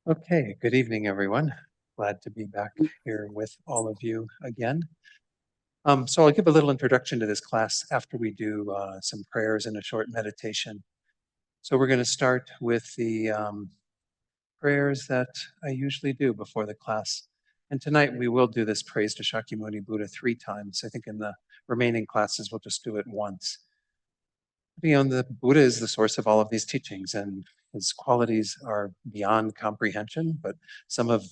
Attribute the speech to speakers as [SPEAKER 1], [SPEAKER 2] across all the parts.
[SPEAKER 1] Okay, good evening, everyone. Glad to be back here with all of you again. So I'll give a little introduction to this class after we do some prayers and a short meditation. So we're going to start with the prayers that I usually do before the class. And tonight we will do this praise to Shakyamuni Buddha 3 times. I think in the remaining classes we'll just do it once. The Buddha is the source of all of these teachings, and his qualities are beyond comprehension, but some of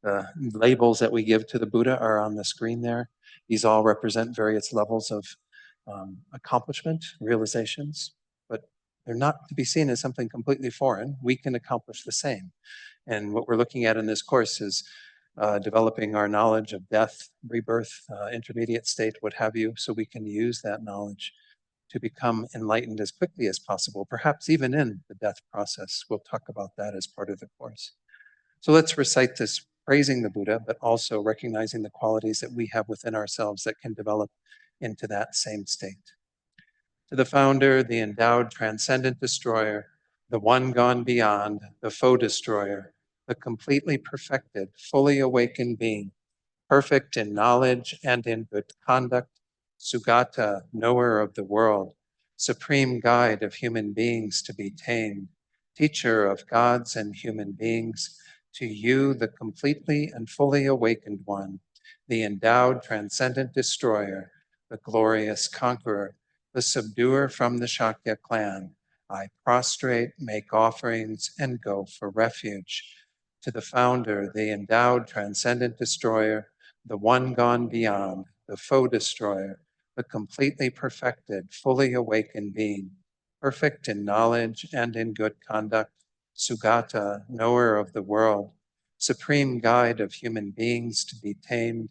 [SPEAKER 1] the labels that we give to the Buddha are on the screen there. These all represent various levels of accomplishment, realizations, but they're not to be seen as something completely foreign. We can accomplish the same. And what we're looking at in this course is developing our knowledge of death, rebirth, intermediate state, what have you, so we can use that knowledge to become enlightened as quickly as possible, perhaps even in the death process. We'll talk about that as part of the course. So let's recite this praising the Buddha, but also recognizing the qualities that we have within ourselves that can develop into that same state. To the founder, the endowed transcendent destroyer, the one gone beyond, the foe destroyer, the completely perfected, fully awakened being, perfect in knowledge and in good conduct, Sugata, knower of the world, supreme guide of human beings to be tamed, teacher of gods and human beings, to you, the completely and fully awakened one, the endowed transcendent destroyer, the glorious conqueror, the subduer from the Shakya clan, I prostrate, make offerings, and go for refuge. To the founder, the endowed transcendent destroyer, the one gone beyond, the foe destroyer, the completely perfected, fully awakened being, perfect in knowledge and in good conduct, Sugata, knower of the world, supreme guide of human beings to be tamed,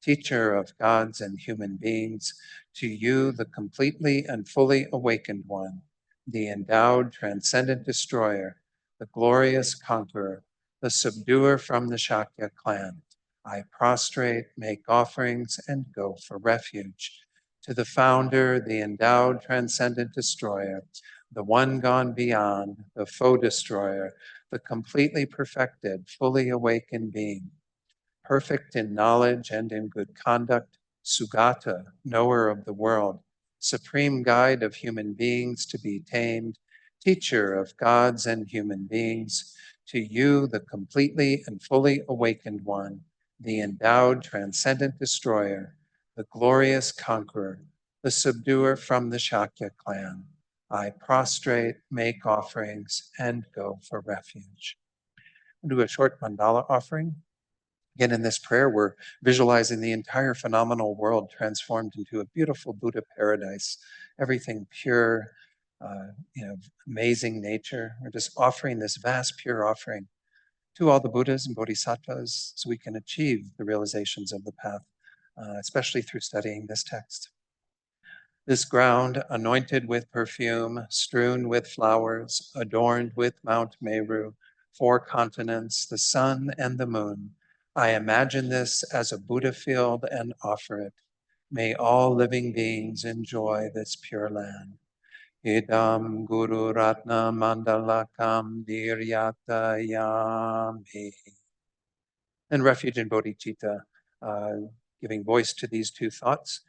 [SPEAKER 1] teacher of gods and human beings, to you, the completely and fully awakened one, the endowed transcendent destroyer, the glorious conqueror, the subduer from the Shakya clan, I prostrate, make offerings, and go for refuge. To the founder, the endowed transcendent destroyer, the one gone beyond, the foe destroyer, the completely perfected, fully awakened being, perfect in knowledge and in good conduct, Sugata, knower of the world, supreme guide of human beings to be tamed, teacher of gods and human beings, to you, the completely and fully awakened one, the endowed transcendent destroyer, the glorious conqueror, the subduer from the Shakya clan, I prostrate, make offerings, and go for refuge. We'll do a short mandala offering. Again, in this prayer, we're visualizing the entire phenomenal world transformed into a beautiful Buddha paradise, everything pure, uh, amazing nature. We're just offering this vast, pure offering to all the Buddhas and Bodhisattvas so we can achieve the realizations of the path, especially through studying this text. This ground, anointed with perfume, strewn with flowers, adorned with Mount Meru, 4 continents, the sun and the moon, I imagine this as a Buddha field and offer it. May all living beings enjoy this pure land. Idam Guru Ratna Mandalakam Niryatayami. And refuge and bodhicitta, giving voice to these 2 thoughts.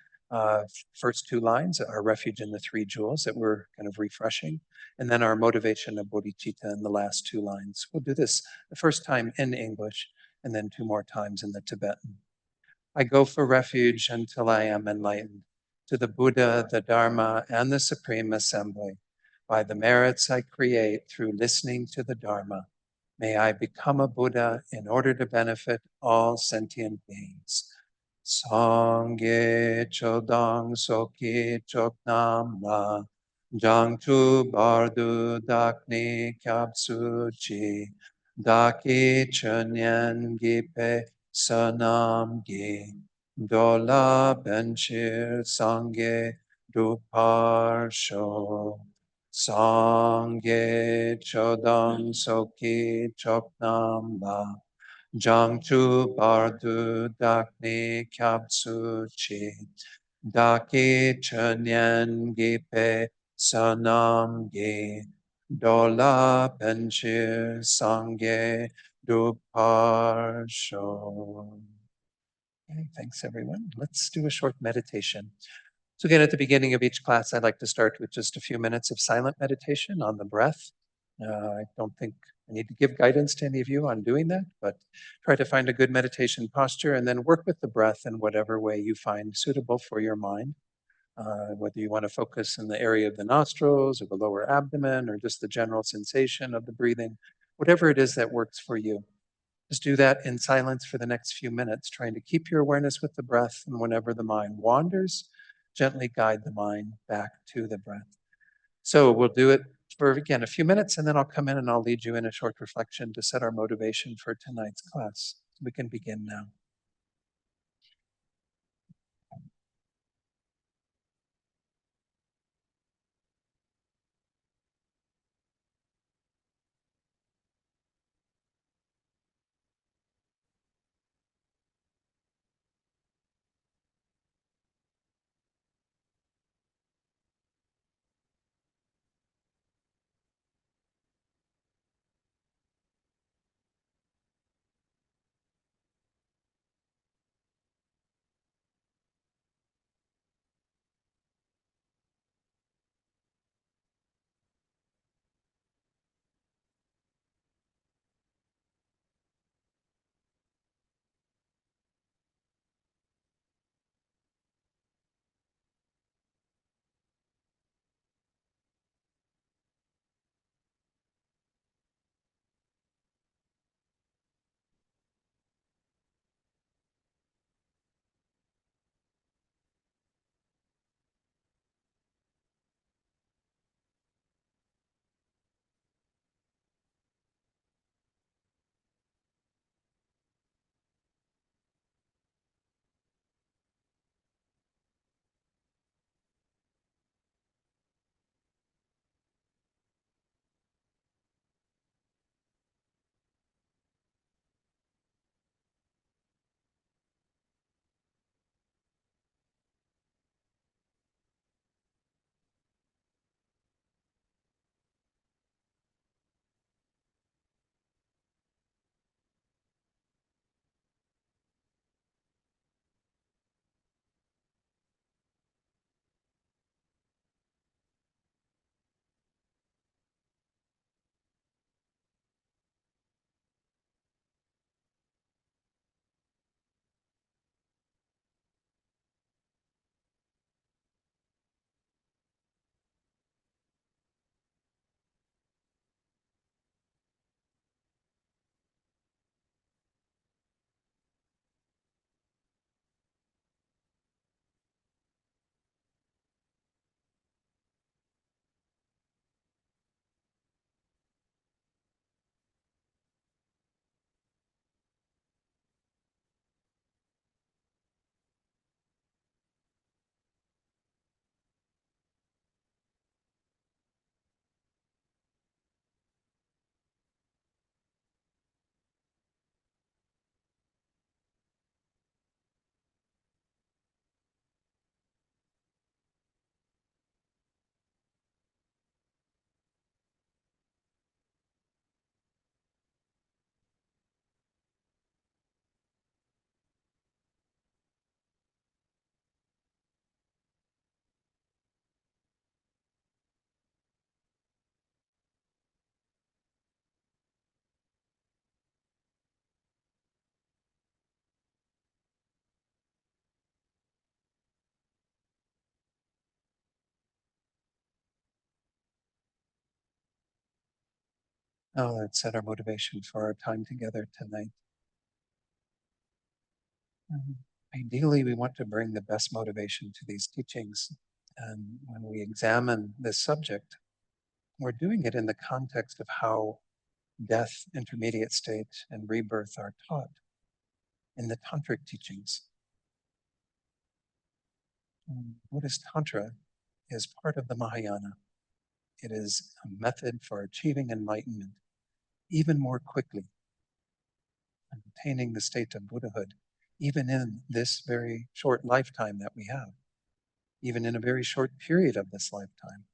[SPEAKER 1] First 2 lines are refuge in the 3 jewels that we're kind of refreshing, and then our motivation of bodhicitta in the last 2 lines. We'll do this the first time in English, and then 2 more times in the Tibetan. I go for refuge until I am enlightened, to the Buddha, the Dharma, and the Supreme Assembly. By the merits I create through listening to the Dharma, may I become a Buddha in order to benefit all sentient beings. Sangye chodang soki choknam la, jangchu bardu dakni kyapsu chi, daki chunyan gipe sanam gi, dola benchir sangye duparsho. Sangye chodang soki choknam la, jangchu bardu dakni kyapsu chi, daki chunyan gipe sanam gi, Dola Penchir Sangye Duparsho. Okay, thanks everyone. Let's do a short meditation. So again, at the beginning of each class, I'd like to start with just a few minutes of silent meditation on the breath. I don't think I need to give guidance to any of you on doing that, but try to find a good meditation posture and then work with the breath in whatever way you find suitable for your mind. Whether you want to focus in the area of the nostrils or the lower abdomen or just the general sensation of the breathing, whatever it is that works for you. Just do that in silence for the next few minutes, trying to keep your awareness with the breath. And whenever the mind wanders, gently guide the mind back to the breath. So we'll do it for, again, a few minutes, and then I'll come in and I'll lead you in a short reflection to set our motivation for tonight's class. We can begin now. Now let's set our motivation for our time together tonight. Ideally, we want to bring the best motivation to these teachings. And when we examine this subject, we're doing it in the context of how death, intermediate state, and rebirth are taught in the tantric teachings. Buddhist Tantra is part of the Mahayana. It is a method for achieving enlightenment even more quickly and attaining the state of Buddhahood, even in this very short lifetime that we have, even in a very short period of this lifetime.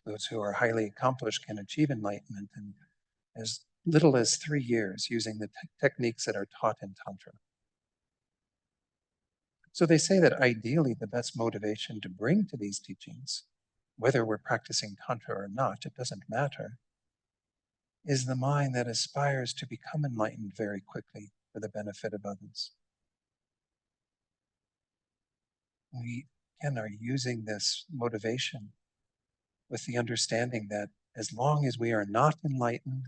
[SPEAKER 1] Those who are highly accomplished can achieve enlightenment in as little as 3 years using the techniques that are taught in Tantra. So they say that ideally the best motivation to bring to these teachings, whether we're practicing Tantra or not, it doesn't matter, is the mind that aspires to become enlightened very quickly for the benefit of others. We, again, are using this motivation with the understanding that as long as we are not enlightened,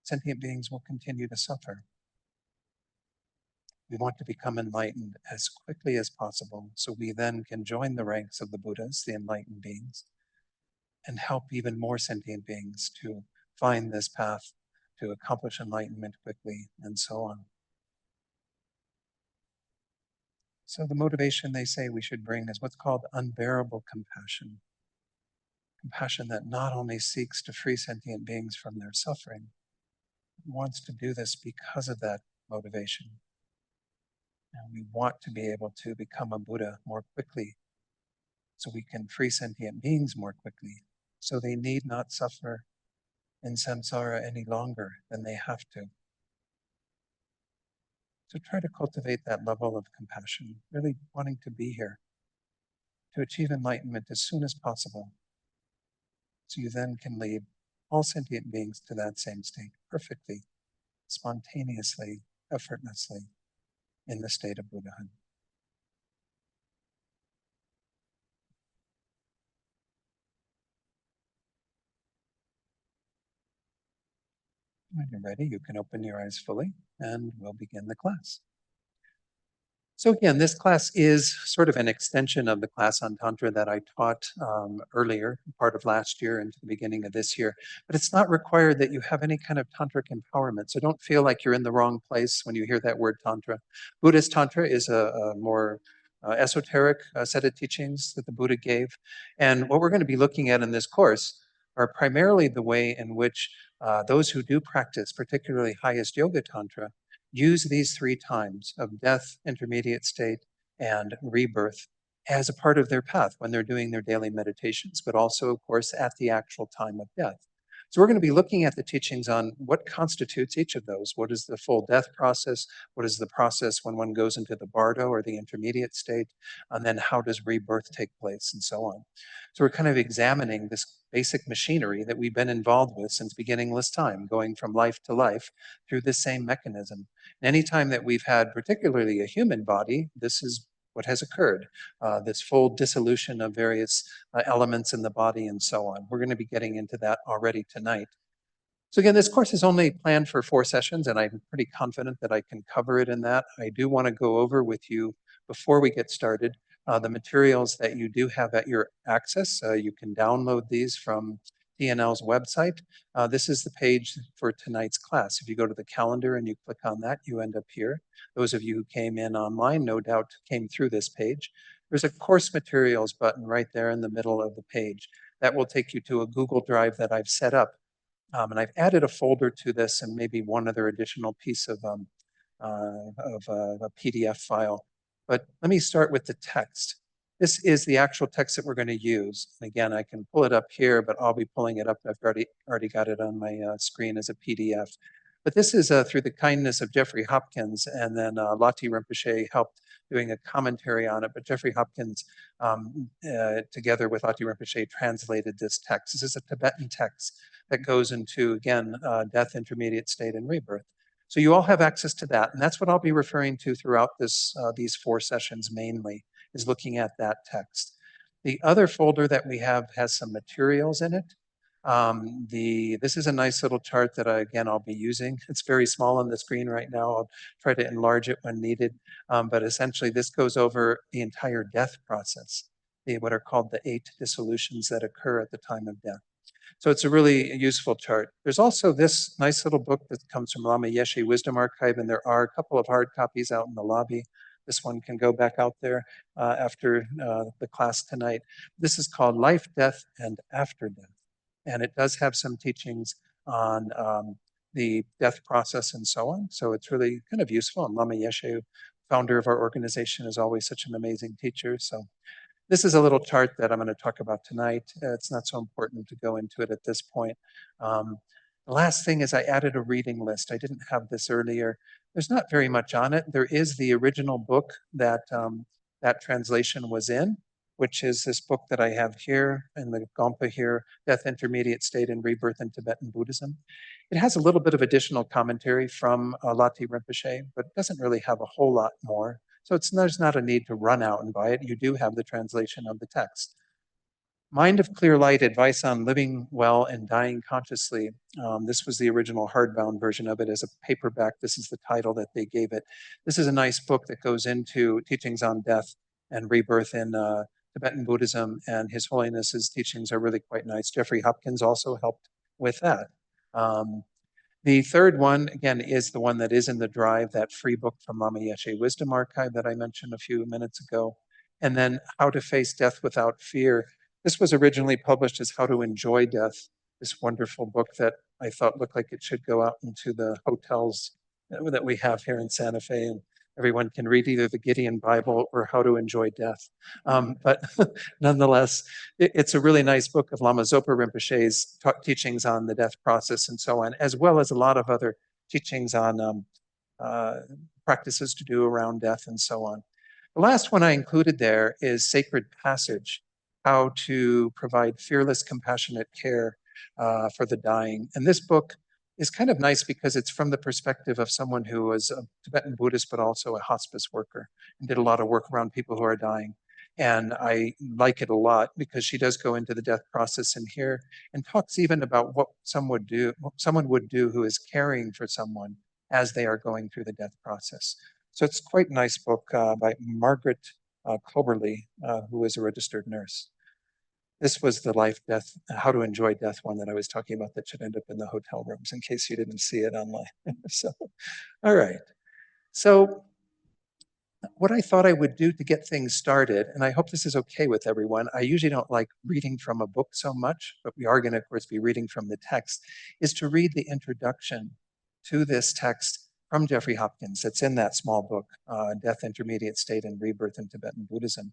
[SPEAKER 1] sentient beings will continue to suffer. We want to become enlightened as quickly as possible so we then can join the ranks of the Buddhas, the enlightened beings, and help even more sentient beings to find this path to accomplish enlightenment quickly, and so on. So the motivation they say we should bring is what's called unbearable compassion. Compassion that not only seeks to free sentient beings from their suffering, but wants to do this because of that motivation. And we want to be able to become a Buddha more quickly so we can free sentient beings more quickly, so they need not suffer in samsara any longer than they have to. So try to cultivate that level of compassion, really wanting to be here, to achieve enlightenment as soon as possible, so you then can lead all sentient beings to that same state perfectly, spontaneously, effortlessly, in the state of Buddhahood. When you're ready, you can open your eyes fully and we'll begin the class. So again, this class is sort of an extension of the class on Tantra that I taught earlier, part of last year into the beginning of this year. But it's not required that you have any kind of tantric empowerment. So don't feel like you're in the wrong place when you hear that word Tantra. Buddhist Tantra is a more esoteric set of teachings that the Buddha gave. And what we're going to be looking at in this course are primarily the way in which those who do practice, particularly Highest Yoga Tantra, use these 3 times of death, intermediate state, and rebirth as a part of their path when they're doing their daily meditations, but also, of course, at the actual time of death. So we're going to be looking at the teachings on what constitutes each of those. What is the full death process? What is the process when one goes into the bardo or the intermediate state? And then how does rebirth take place and so on. So we're kind of examining this basic machinery that we've been involved with since beginningless time, going from life to life through this same mechanism. And anytime that we've had particularly a human body, this is what has occurred, this full dissolution of various elements in the body and so on. We're going to be getting into that already tonight. So again, this course is only planned for 4 sessions, and I'm pretty confident that I can cover it in that. I do want to go over with you before we get started the materials that you do have at your access. You can download these from TNL's website. This is the page for tonight's class. If you go to the calendar and you click on that, you end up here. Those of you who came in online, no doubt came through this page. There's a course materials button right there in the middle of the page. That will take you to a Google Drive that I've set up. And I've added a folder to this and maybe one other additional piece of a PDF file. But let me start with the text. This is the actual text that we're going to use. And again, I can pull it up here, but I'll be pulling it up. I've already got it on my screen as a PDF. But this is through the kindness of Jeffrey Hopkins, and then Lottie Rinpoche helped doing a commentary on it. But Jeffrey Hopkins, together with Lottie Rinpoche, translated this text. This is a Tibetan text that goes into, again, death, intermediate state, and rebirth. So you all have access to that, and that's what I'll be referring to throughout these 4 sessions mainly, is looking at that text. The other folder that we have has some materials in it. This is a nice little chart that I'll be using. It's very small on the screen right now. I'll try to enlarge it when needed. But essentially this goes over the entire death process, what are called the 8 dissolutions that occur at the time of death. So it's a really useful chart. There's also this nice little book that comes from Lama Yeshe Wisdom Archive, and there are a couple of hard copies out in the lobby. This one can go back out there after the class tonight. This is called Life, Death, and After Death. And it does have some teachings on the death process and so on. So it's really kind of useful. And Lama Yeshe, founder of our organization, is always such an amazing teacher. So This is a little chart that I'm going to talk about tonight. It's not so important to go into it at this point. The last thing is I added a reading list. I didn't have this earlier. There's not very much on it. There is the original book that that translation was in, which is this book that I have here in the Gompa here, Death, Intermediate State, and Rebirth in Tibetan Buddhism. It has a little bit of additional commentary from Lati Rinpoche, but it doesn't really have a whole lot more. So there's not a need to run out and buy it. You do have the translation of the text. Mind of Clear Light, Advice on Living Well and Dying Consciously. This was the original hardbound version of it as a paperback. This is the title that they gave it. This is a nice book that goes into teachings on death and rebirth in Tibetan Buddhism, and His Holiness's teachings are really quite nice. Jeffrey Hopkins also helped with that. The third one, again, is the one that is in the drive, that free book from Lama Yeshe Wisdom Archive that I mentioned a few minutes ago. And then How to Face Death Without Fear. This was originally published as How to Enjoy Death, this wonderful book that I thought looked like it should go out into the hotels that we have here in Santa Fe, and everyone can read either the Gideon Bible or How to Enjoy Death. But nonetheless, it's a really nice book of Lama Zopa Rinpoche's teachings on the death process and so on, as well as a lot of other teachings on practices to do around death and so on. The last one I included there is Sacred Passage, How to Provide Fearless, Compassionate Care for the Dying. And this book is kind of nice because it's from the perspective of someone who was a Tibetan Buddhist, but also a hospice worker and did a lot of work around people who are dying. And I like it a lot because she does go into the death process in here and talks even about what someone would do who is caring for someone as they are going through the death process. So it's quite a nice book by Margaret Coberly, who is a registered nurse. This was the life, death, how to enjoy death one that I was talking about that should end up in the hotel rooms in case you didn't see it online. So, all right. So what I thought I would do to get things started, and I hope this is okay with everyone, I usually don't like reading from a book so much, but we are going to, of course, be reading from the text, is to read the introduction to this text from Jeffrey Hopkins that's in that small book, Death, Intermediate State, and Rebirth in Tibetan Buddhism.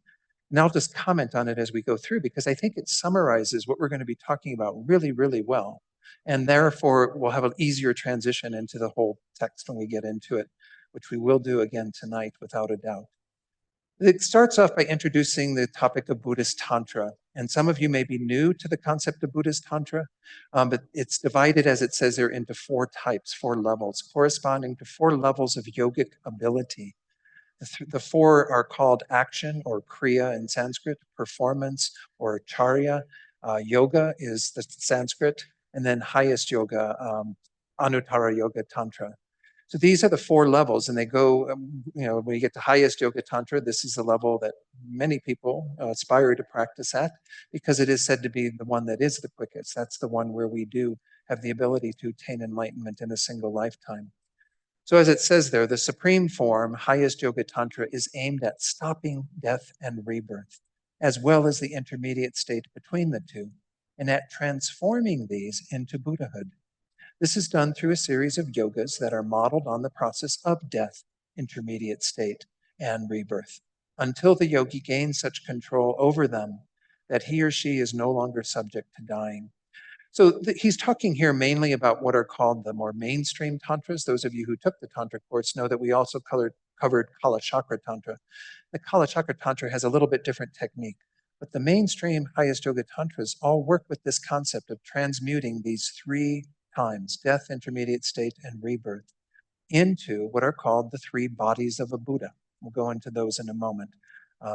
[SPEAKER 1] And I'll just comment on it as we go through because I think it summarizes what we're going to be talking about really, really well. And therefore, we'll have an easier transition into the whole text when we get into it, which we will do again tonight without a doubt. It starts off by introducing the topic of Buddhist Tantra. And some of you may be new to the concept of Buddhist Tantra, but it's divided, as it says there, into 4 types, 4 levels, corresponding to 4 levels of yogic ability. The 4 are called action or kriya in Sanskrit, performance or charya. Yoga is the Sanskrit, and then highest yoga, Anuttara Yoga Tantra. So these are the 4 levels, and they go, when you get to highest yoga tantra, this is the level that many people aspire to practice at because it is said to be the one that is the quickest. That's the one where we do have the ability to attain enlightenment in a single lifetime. So as it says there, the supreme form, highest yoga tantra, is aimed at stopping death and rebirth, as well as the intermediate state between the two, and at transforming these into Buddhahood. This is done through a series of yogas that are modeled on the process of death, intermediate state, and rebirth, until the yogi gains such control over them that he or she is no longer subject to dying. So he's talking here mainly about what are called the more mainstream tantras. Those of you who took the tantra course know that we also covered Kala Chakra Tantra. The Kala Chakra Tantra has a little bit different technique, but the mainstream highest yoga tantras all work with this concept of transmuting these 3 times, death, intermediate state, and rebirth, into what are called the 3 bodies of a Buddha. We'll go into those in a moment.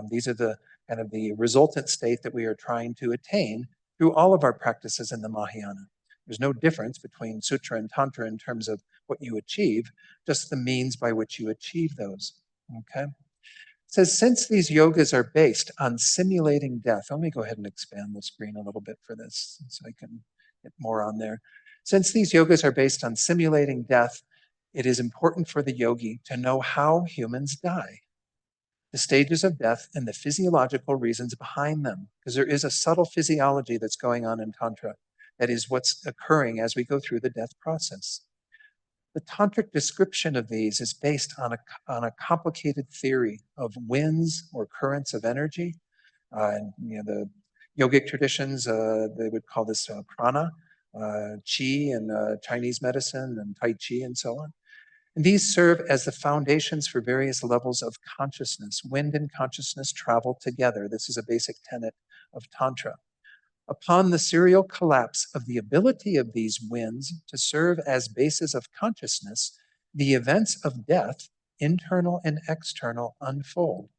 [SPEAKER 1] These are the kind of the resultant state that we are trying to attain through all of our practices in the Mahayana. There's no difference between Sutra and Tantra in terms of what you achieve, just the means by which you achieve those. Okay? It says, since these yogas are based on simulating death, let me go ahead and expand the screen a little bit for this so I can get more on there. Since these yogas are based on simulating death, it is important for the yogi to know how humans die, the stages of death, and the physiological reasons behind them, because there is a subtle physiology that's going on in Tantra that is what's occurring as we go through the death process. The tantric description of these is based on a complicated theory of winds or currents of energy And the yogic traditions, they would call this prana, qi in Chinese medicine, and tai chi, and so on. And these serve as the foundations for various levels of consciousness. Wind and consciousness travel together. This is a basic tenet of Tantra. Upon the serial collapse of the ability of these winds to serve as bases of consciousness, the events of death, internal and external, unfold.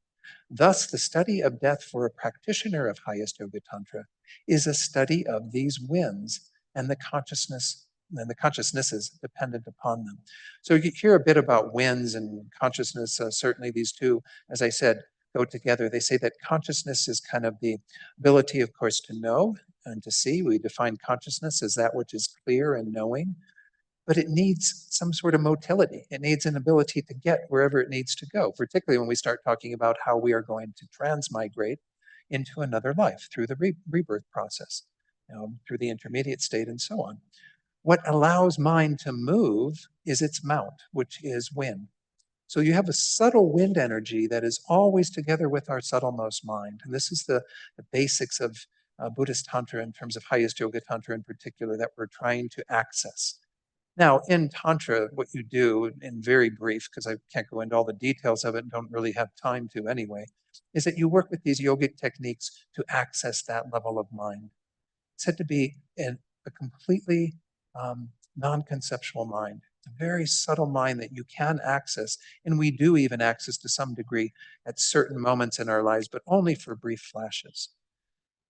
[SPEAKER 1] Thus, the study of death for a practitioner of highest yoga tantra is a study of these winds and the consciousnesses dependent upon them. So you hear a bit about winds and consciousness. Certainly, these two, as I said, go together. They say that consciousness is kind of the ability, of course, to know and to see. We define consciousness as that which is clear and knowing, but it needs some sort of motility. It needs an ability to get wherever it needs to go, particularly when we start talking about how we are going to transmigrate into another life through the rebirth process, through the intermediate state and so on. What allows mind to move is its mount, which is wind. So you have a subtle wind energy that is always together with our subtlemost mind. And this is the basics of Buddhist Tantra in terms of highest yoga Tantra in particular that we're trying to access. Now, in Tantra, what you do, in very brief, because I can't go into all the details of it and don't really have time to anyway, is that you work with these yogic techniques to access that level of mind. It's said to be a completely non-conceptual mind, a very subtle mind that you can access, and we do even access to some degree at certain moments in our lives, but only for brief flashes.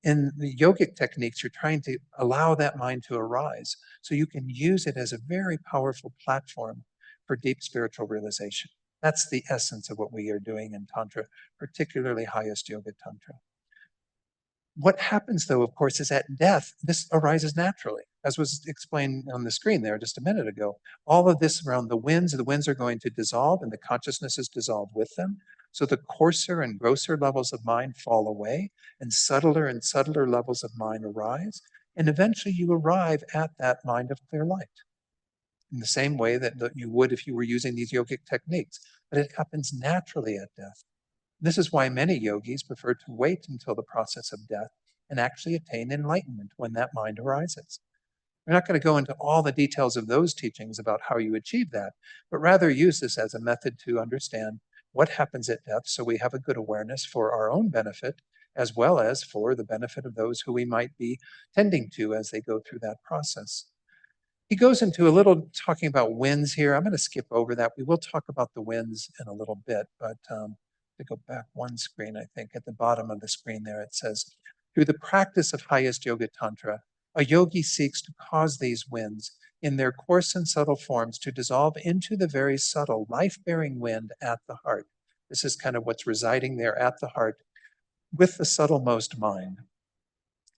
[SPEAKER 1] In the yogic techniques, you're trying to allow that mind to arise so you can use it as a very powerful platform for deep spiritual realization. That's the essence of what we are doing in Tantra, particularly highest yoga Tantra. What happens, though, of course, is at death, this arises naturally, as was explained on the screen there just a minute ago. All of this around the winds are going to dissolve and the consciousness is dissolved with them. So the coarser and grosser levels of mind fall away and subtler levels of mind arise. And eventually you arrive at that mind of clear light in the same way that you would if you were using these yogic techniques. But it happens naturally at death. This is why many yogis prefer to wait until the process of death and actually attain enlightenment when that mind arises. We're not going to go into all the details of those teachings about how you achieve that, but rather use this as a method to understand what happens at death so we have a good awareness for our own benefit as well as for the benefit of those who we might be tending to as they go through that process. He goes into a little talking about winds here. I'm going to skip over that. We will talk about the winds in a little bit, but to go back one screen, I think at the bottom of the screen there, it says, through the practice of highest yoga tantra, a yogi seeks to cause these winds in their coarse and subtle forms to dissolve into the very subtle life-bearing wind at the heart. This is kind of what's residing there at the heart with the subtlemost mind.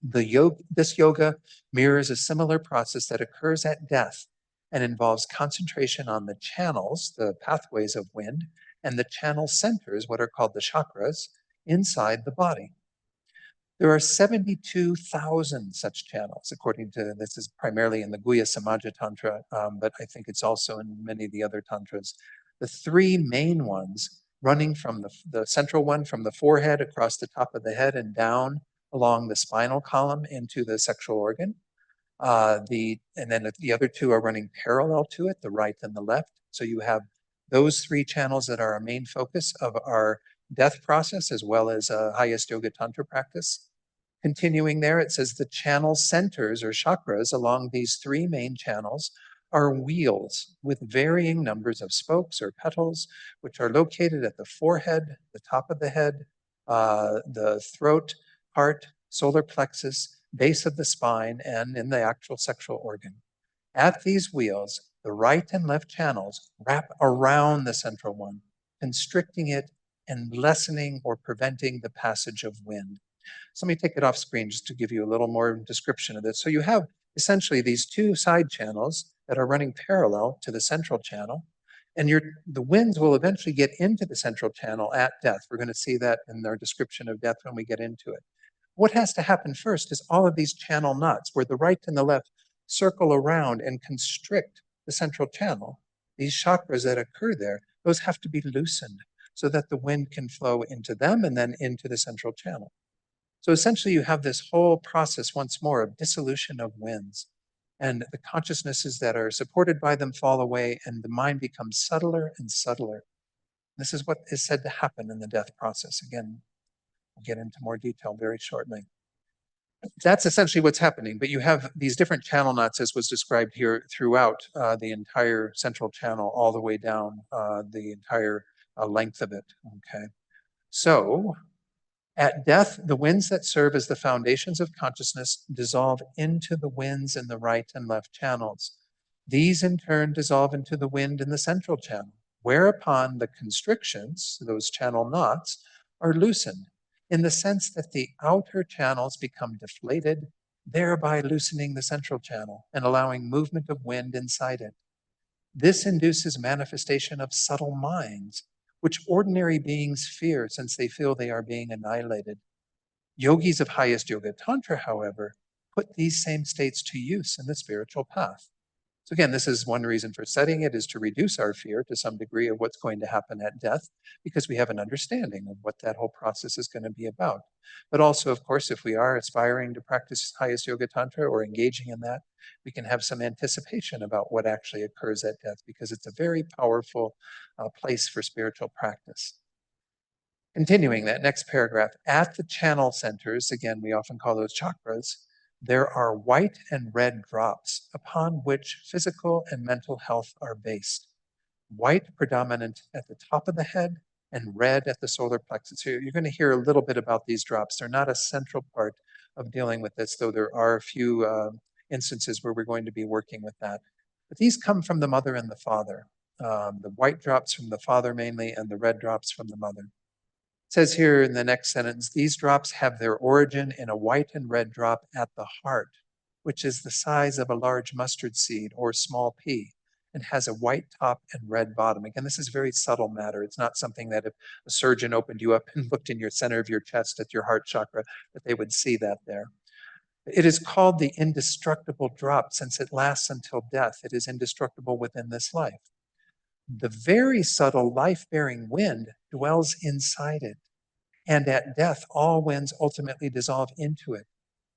[SPEAKER 1] This yoga mirrors a similar process that occurs at death and involves concentration on the channels, the pathways of wind, and the channel centers, what are called the chakras, inside the body. There are 72,000 such channels, according to, this is primarily in the Guhya Samaja Tantra, but I think it's also in many of the other tantras. The three main ones running from the central one from the forehead across the top of the head and down along the spinal column into the sexual organ. And then the other two are running parallel to it, the right and the left. So you have those three channels that are a main focus of our death process, as well as highest yoga tantra practice. Continuing there, it says the channel centers or chakras along these three main channels are wheels with varying numbers of spokes or petals, which are located at the forehead, the top of the head, the throat, heart, solar plexus, base of the spine, and in the actual sexual organ. At these wheels, the right and left channels wrap around the central one, constricting it and lessening or preventing the passage of wind. So let me take it off screen just to give you a little more description of this. So you have essentially these two side channels that are running parallel to the central channel, and the winds will eventually get into the central channel at death. We're going to see that in our description of death when we get into it. What has to happen first is all of these channel knots, where the right and the left circle around and constrict the central channel. These chakras that occur there, those have to be loosened so that the wind can flow into them and then into the central channel. So essentially, you have this whole process once more of dissolution of winds, and the consciousnesses that are supported by them fall away, and the mind becomes subtler and subtler. This is what is said to happen in the death process. Again, we'll get into more detail very shortly. That's essentially what's happening, but you have these different channel knots, as was described here, throughout the entire central channel, all the way down the entire length of it. Okay, so at death, the winds that serve as the foundations of consciousness dissolve into the winds in the right and left channels. These in turn dissolve into the wind in the central channel, whereupon the constrictions, those channel knots, are loosened in the sense that the outer channels become deflated, thereby loosening the central channel and allowing movement of wind inside it. This induces manifestation of subtle minds, which ordinary beings fear since they feel they are being annihilated. Yogis of highest yoga tantra, however, put these same states to use in the spiritual path. So again, this is one reason for studying it, is to reduce our fear to some degree of what's going to happen at death, because we have an understanding of what that whole process is going to be about. But also, of course, if we are aspiring to practice highest yoga tantra or engaging in that, we can have some anticipation about what actually occurs at death, because it's a very powerful place for spiritual practice. Continuing that next paragraph, at the channel centers, again, we often call those chakras, there are white and red drops upon which physical and mental health are based. White predominant at the top of the head and red at the solar plexus. So you're going to hear a little bit about these drops. They're not a central part of dealing with this, though there are a few instances where we're going to be working with that. But these come from the mother and the father. The white drops from the father mainly, and the red drops from the mother. It says here in the next sentence, these drops have their origin in a white and red drop at the heart, which is the size of a large mustard seed or small pea, and has a white top and red bottom. Again, this is very subtle matter. It's not something that if a surgeon opened you up and looked in your center of your chest at your heart chakra, that they would see that there. It is called the indestructible drop since it lasts until death. It is indestructible within this life. The very subtle life-bearing wind dwells inside it, and at death all winds ultimately dissolve into it,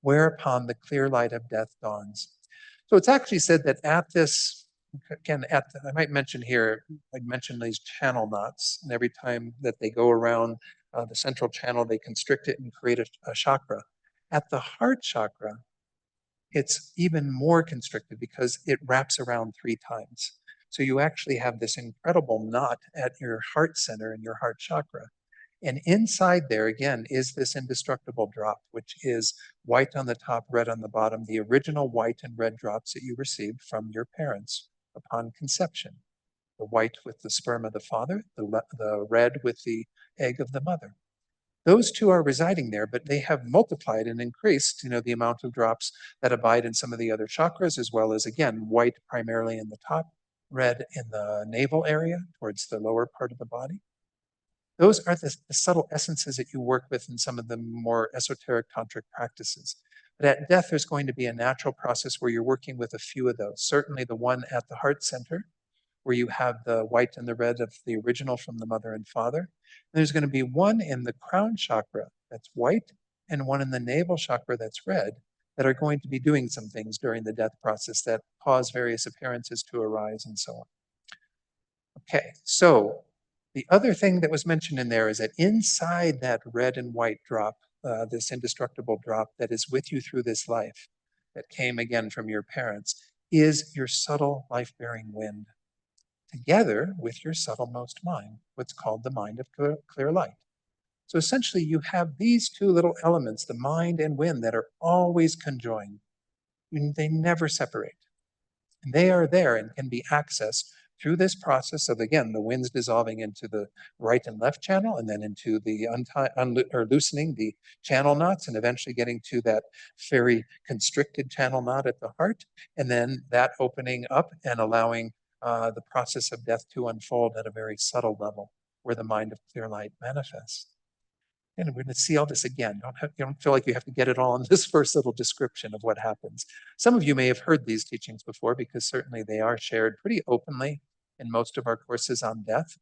[SPEAKER 1] whereupon the clear light of death dawns. So it's actually said that at this, again, I might mention here, I'd mention these channel knots, and every time that they go around the central channel, they constrict it and create a chakra. At the heart chakra, it's even more constricted because it wraps around 3 times. So you actually have this incredible knot at your heart center and your heart chakra. And inside there, again, is this indestructible drop, which is white on the top, red on the bottom, the original white and red drops that you received from your parents upon conception. The white with the sperm of the father, the red with the egg of the mother. Those two are residing there, but they have multiplied and increased, the amount of drops that abide in some of the other chakras, as well as, again, white primarily in the top, red in the navel area towards the lower part of the body. Those are the subtle essences that you work with in some of the more esoteric tantric practices. But at death, there's going to be a natural process where you're working with a few of those. Certainly the one at the heart center, where you have the white and the red of the original from the mother and father. And there's going to be one in the crown chakra that's white and one in the navel chakra that's red that are going to be doing some things during the death process that cause various appearances to arise and so on. Okay, so the other thing that was mentioned in there is that inside that red and white drop, this indestructible drop that is with you through this life, that came again from your parents, is your subtle life-bearing wind, together with your subtlemost mind, what's called the mind of clear light. So essentially, you have these two little elements, the mind and wind, that are always conjoined. They never separate. And they are there and can be accessed through this process of, again, the winds dissolving into the right and left channel, and then into the loosening the channel knots, and eventually getting to that very constricted channel knot at the heart, and then that opening up and allowing the process of death to unfold at a very subtle level, where the mind of clear light manifests. And we're going to see all this again. You don't feel like you have to get it all in this first little description of what happens. Some of you may have heard these teachings before, because certainly they are shared pretty openly in most of our courses on death.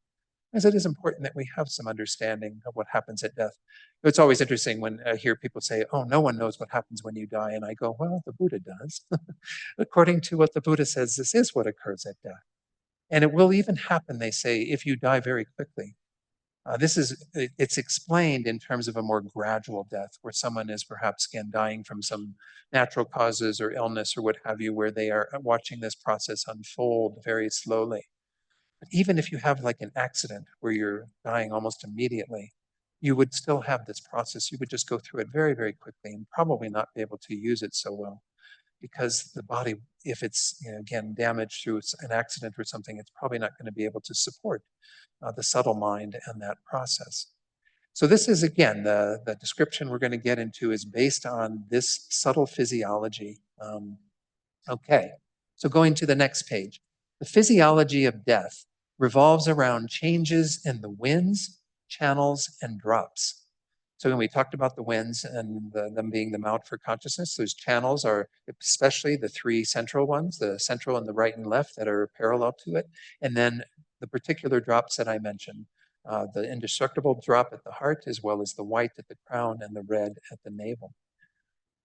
[SPEAKER 1] because it is important that we have some understanding of what happens at death. It's always interesting when I hear people say, oh, no one knows what happens when you die. And I go, well, the Buddha does. According to what the Buddha says, this is what occurs at death. And it will even happen, they say, if you die very quickly. It's explained in terms of a more gradual death, where someone is perhaps, again, dying from some natural causes or illness or what have you, where they are watching this process unfold very slowly. But even if you have like an accident where you're dying almost immediately, you would still have this process. You would just go through it very, very quickly and probably not be able to use it so well, because the body, if it's, again, damaged through an accident or something, it's probably not going to be able to support the subtle mind and that process. So this is, again, the description we're going to get into is based on this subtle physiology. Okay, so going to the next page. The physiology of death revolves around changes in the winds, channels, and drops. So when we talked about the winds and them being the mount for consciousness, those channels are especially the three central ones, the central and the right and left that are parallel to it, and then the particular drops that I mentioned, the indestructible drop at the heart, as well as the white at the crown and the red at the navel.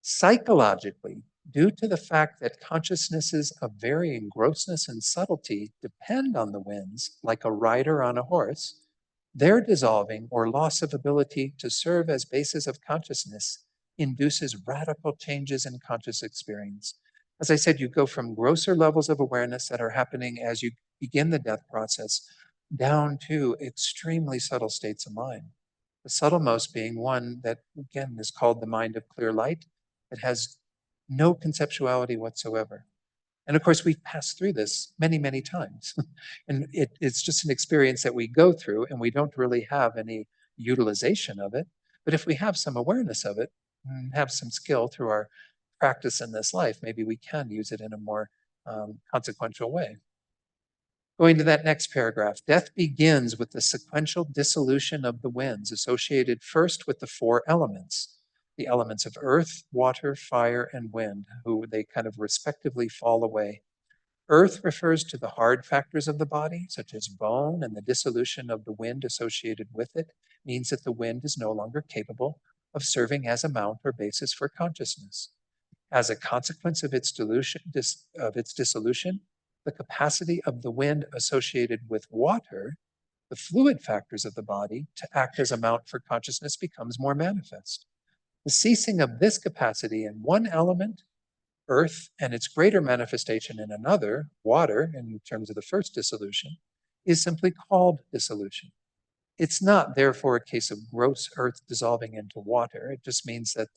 [SPEAKER 1] Psychologically, due to the fact that consciousnesses of varying grossness and subtlety depend on the winds, like a rider on a horse, their dissolving or loss of ability to serve as bases of consciousness induces radical changes in conscious experience. As I said, you go from grosser levels of awareness that are happening as you begin the death process down to extremely subtle states of mind. The subtlemost being one that, again, is called the mind of clear light. It has no conceptuality whatsoever. And of course, we've passed through this many, many times. And it's just an experience that we go through, and we don't really have any utilization of it. But if we have some awareness of it and have some skill through our practice in this life, maybe we can use it in a more consequential way. Going to that next paragraph, death begins with the sequential dissolution of the winds associated first with the four elements, the elements of earth, water, fire, and wind, who they kind of respectively fall away. Earth refers to the hard factors of the body, such as bone, and the dissolution of the wind associated with it means that the wind is no longer capable of serving as a mount or basis for consciousness. As a consequence of its dissolution, the capacity of the wind associated with water, the fluid factors of the body, to act as a mount for consciousness becomes more manifest. The ceasing of this capacity in one element, earth, and its greater manifestation in another, water, in terms of the first dissolution, is simply called dissolution. It's not, therefore, a case of gross earth dissolving into water. It just means that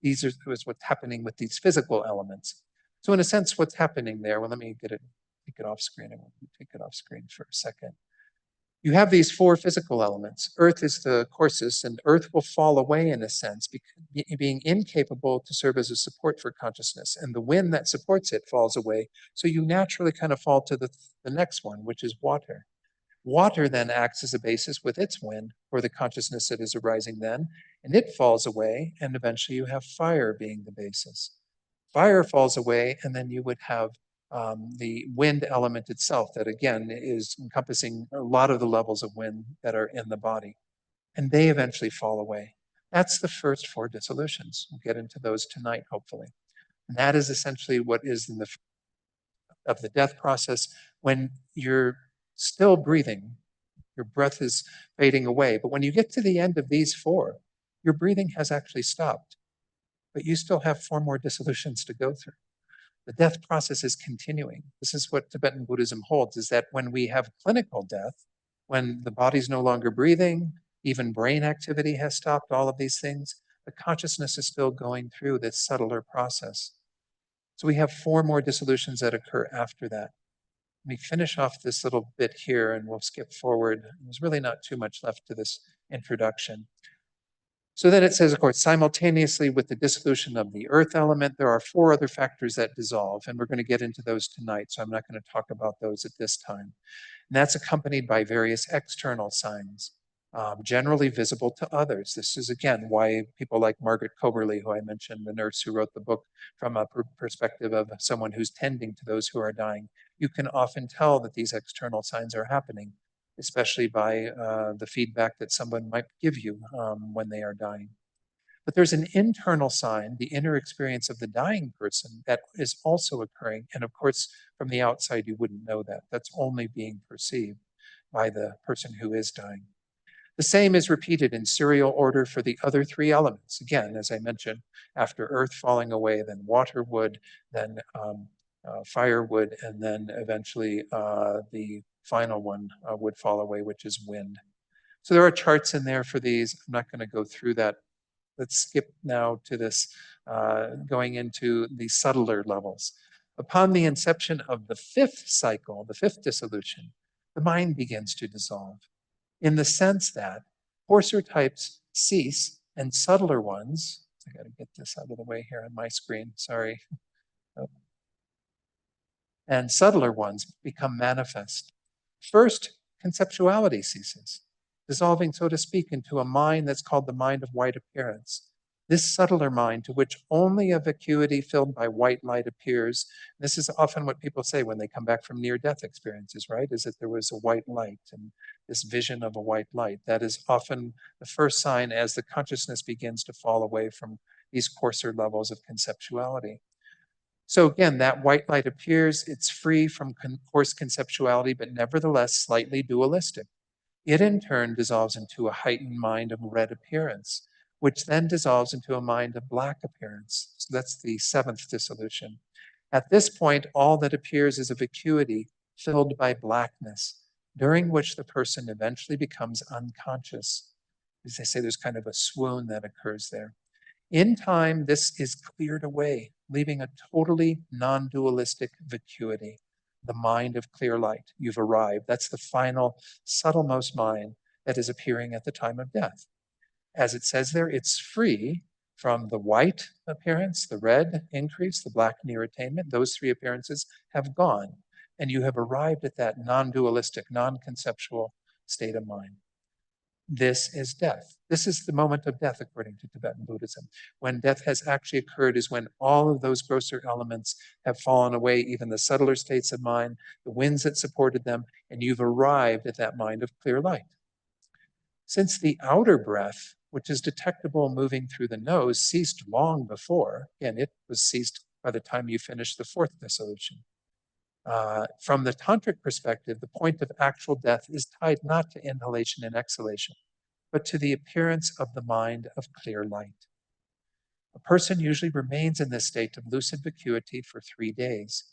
[SPEAKER 1] these are what's happening with these physical elements. So in a sense, what's happening there, well, let me take it off screen. I want to take it off screen for a second. You have these four physical elements. Earth is the coarsest, and earth will fall away in a sense, being incapable to serve as a support for consciousness. And the wind that supports it falls away. So you naturally kind of fall to the next one, which is water. Water then acts as a basis with its wind for the consciousness that is arising then, and it falls away, and eventually you have fire being the basis. Fire falls away, and then you would have the wind element itself that, again, is encompassing a lot of the levels of wind that are in the body, and they eventually fall away. That's the first four dissolutions. We'll get into those tonight, hopefully. And that is essentially what is in the death process when you're still breathing. Your breath is fading away. But when you get to the end of these four, your breathing has actually stopped. But you still have four more dissolutions to go through. The death process is continuing. This is what Tibetan Buddhism holds, is that when we have clinical death, when the body's no longer breathing, even brain activity has stopped, all of these things, the consciousness is still going through this subtler process. So we have four more dissolutions that occur after that. Let me finish off this little bit here and we'll skip forward. There's really not too much left to this introduction. So then it says, of course, simultaneously with the dissolution of the earth element, there are four other factors that dissolve, and we're going to get into those tonight, so I'm not going to talk about those at this time. And that's accompanied by various external signs, generally visible to others. This is, again, why people like Margaret Coberly, who I mentioned, the nurse who wrote the book from a perspective of someone who's tending to those who are dying, you can often tell that these external signs are happening. especially by the feedback that someone might give you when they are dying. But there's an internal sign, the inner experience of the dying person, that is also occurring. And of course, from the outside, you wouldn't know that. That's only being perceived by the person who is dying. The same is repeated in serial order for the other three elements. Again, as I mentioned, after earth falling away, then water would, then fire would, and then eventually the final one would fall away, which is wind. So there are charts in there for these. I'm not going to go through that. Let's skip now to this, going into the subtler levels. Upon the inception of the fifth cycle, the fifth dissolution, the mind begins to dissolve in the sense that coarser types cease and subtler ones, I got to get this out of the way here on my screen, sorry, and subtler ones become manifest. First, conceptuality ceases, dissolving, so to speak, into a mind that's called the mind of white appearance. This subtler mind, to which only a vacuity filled by white light appears. This is often what people say when they come back from near-death experiences, right? Is that there was a white light and this vision of a white light. That is often the first sign as the consciousness begins to fall away from these coarser levels of conceptuality. So again, that white light appears, it's free from coarse conceptuality, but nevertheless slightly dualistic. It in turn dissolves into a heightened mind of red appearance, which then dissolves into a mind of black appearance. So that's the seventh dissolution. At this point, all that appears is a vacuity filled by blackness, during which the person eventually becomes unconscious. As they say, there's kind of a swoon that occurs there. In time, this is cleared away, leaving a totally non-dualistic vacuity, the mind of clear light. You've arrived. That's the final, subtlemost mind that is appearing at the time of death. As it says there, it's free from the white appearance, the red increase, the black near attainment. Those three appearances have gone, and you have arrived at that non-dualistic, non-conceptual state of mind. This is death. This is the moment of death, according to Tibetan Buddhism. When death has actually occurred is when all of those grosser elements have fallen away, even the subtler states of mind, the winds that supported them, and you've arrived at that mind of clear light. Since the outer breath, which is detectable moving through the nose, ceased long before, again, it was ceased by the time you finished the fourth dissolution. From the tantric perspective, the point of actual death is tied not to inhalation and exhalation, but to the appearance of the mind of clear light. A person usually remains in this state of lucid vacuity for 3 days,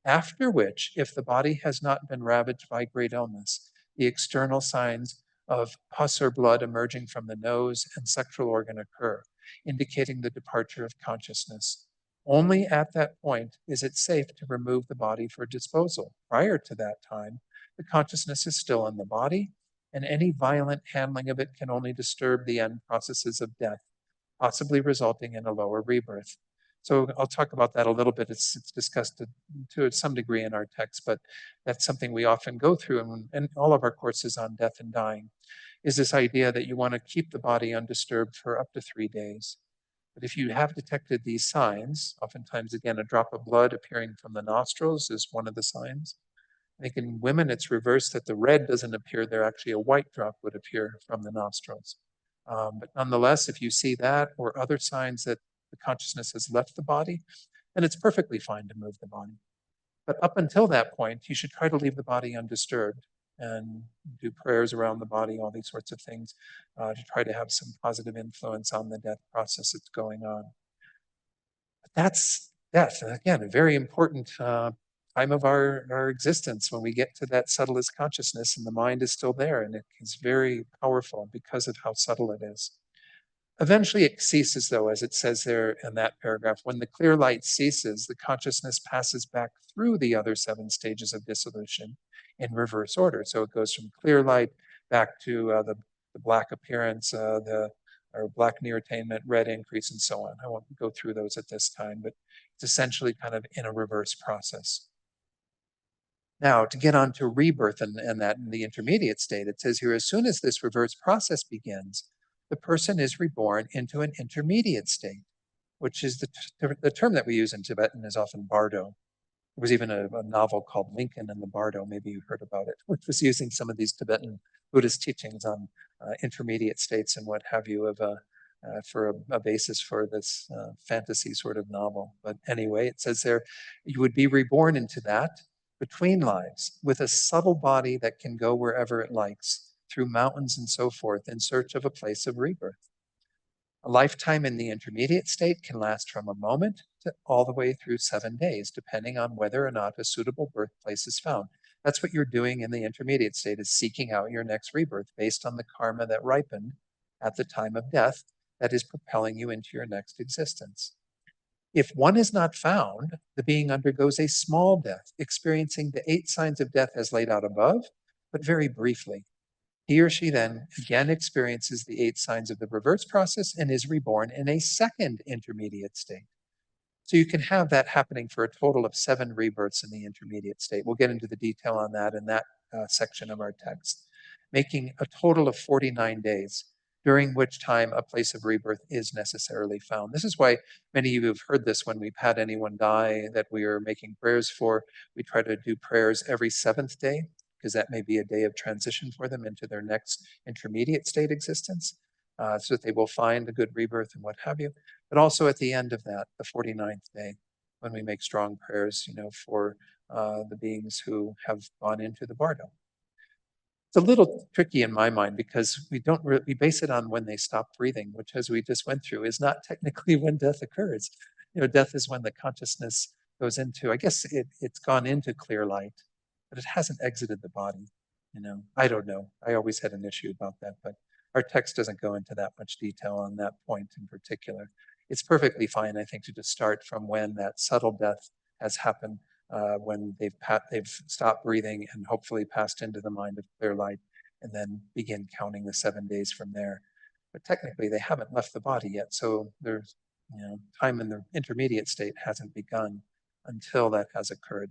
[SPEAKER 1] after which, if the body has not been ravaged by great illness, the external signs of pus or blood emerging from the nose and sexual organ occur, indicating the departure of consciousness. Only at that point is it safe to remove the body for disposal. Prior to that time, the consciousness is still in the body, and any violent handling of it can only disturb the end processes of death, possibly resulting in a lower rebirth. So I'll talk about that a little bit. It's discussed to some degree in our text, but that's something we often go through in all of our courses on death and dying, is this idea that you want to keep the body undisturbed for up to 3 days. But if you have detected these signs, oftentimes, again, a drop of blood appearing from the nostrils is one of the signs. I think in women, it's reversed, that the red doesn't appear there. Actually, a white drop would appear from the nostrils. But nonetheless, if you see that or other signs that the consciousness has left the body, then it's perfectly fine to move the body. But up until that point, you should try to leave the body undisturbed and do prayers around the body, all these sorts of things, to try to have some positive influence on the death process that's going on. But that's death. And again, a very important time of our existence when we get to that subtlest consciousness and the mind is still there, and it is very powerful because of how subtle it is. Eventually it ceases, though, as it says there in that paragraph. When the clear light ceases, the consciousness passes back through the other 7 stages of dissolution in reverse order. So it goes from clear light back to the black appearance, or black near attainment, red increase, and so on. I won't go through those at this time, but it's essentially kind of in a reverse process. Now, to get on to rebirth and that in the intermediate state, it says here, as soon as this reverse process begins, the person is reborn into an intermediate state, which is the term that we use in Tibetan is often bardo. There was even a novel called Lincoln and the Bardo, maybe you heard about it, which was using some of these Tibetan Buddhist teachings on intermediate states and what have you for a basis for this fantasy sort of novel. But anyway, it says there, you would be reborn into that between lives with a subtle body that can go wherever it likes, through mountains and so forth, in search of a place of rebirth. A lifetime in the intermediate state can last from a moment to all the way through 7 days, depending on whether or not a suitable birthplace is found. That's what you're doing in the intermediate state, is seeking out your next rebirth based on the karma that ripened at the time of death that is propelling you into your next existence. If one is not found, the being undergoes a small death, experiencing the 8 signs of death as laid out above, but very briefly. He or she then again experiences the 8 signs of the reverse process and is reborn in a second intermediate state. So you can have that happening for a total of 7 rebirths in the intermediate state. We'll get into the detail on that in that section of our text, making a total of 49 days, during which time a place of rebirth is necessarily found. This is why many of you have heard this when we've had anyone die that we are making prayers for. We try to do prayers every 7th day, because that may be a day of transition for them into their next intermediate state existence, so that they will find a good rebirth and what have you. But also at the end of that, the 49th day, when we make strong prayers, for the beings who have gone into the bardo. It's a little tricky in my mind because we base it on when they stop breathing, which, as we just went through, is not technically when death occurs. Death is when the consciousness goes into, I guess it's gone into clear light, but it hasn't exited the body. I don't know. I always had an issue about that, but our text doesn't go into that much detail on that point in particular. It's perfectly fine, I think, to just start from when that subtle death has happened, when they've stopped breathing and hopefully passed into the mind of clear light, and then begin counting the 7 days from there. But technically, they haven't left the body yet, so there's time in the intermediate state hasn't begun until that has occurred.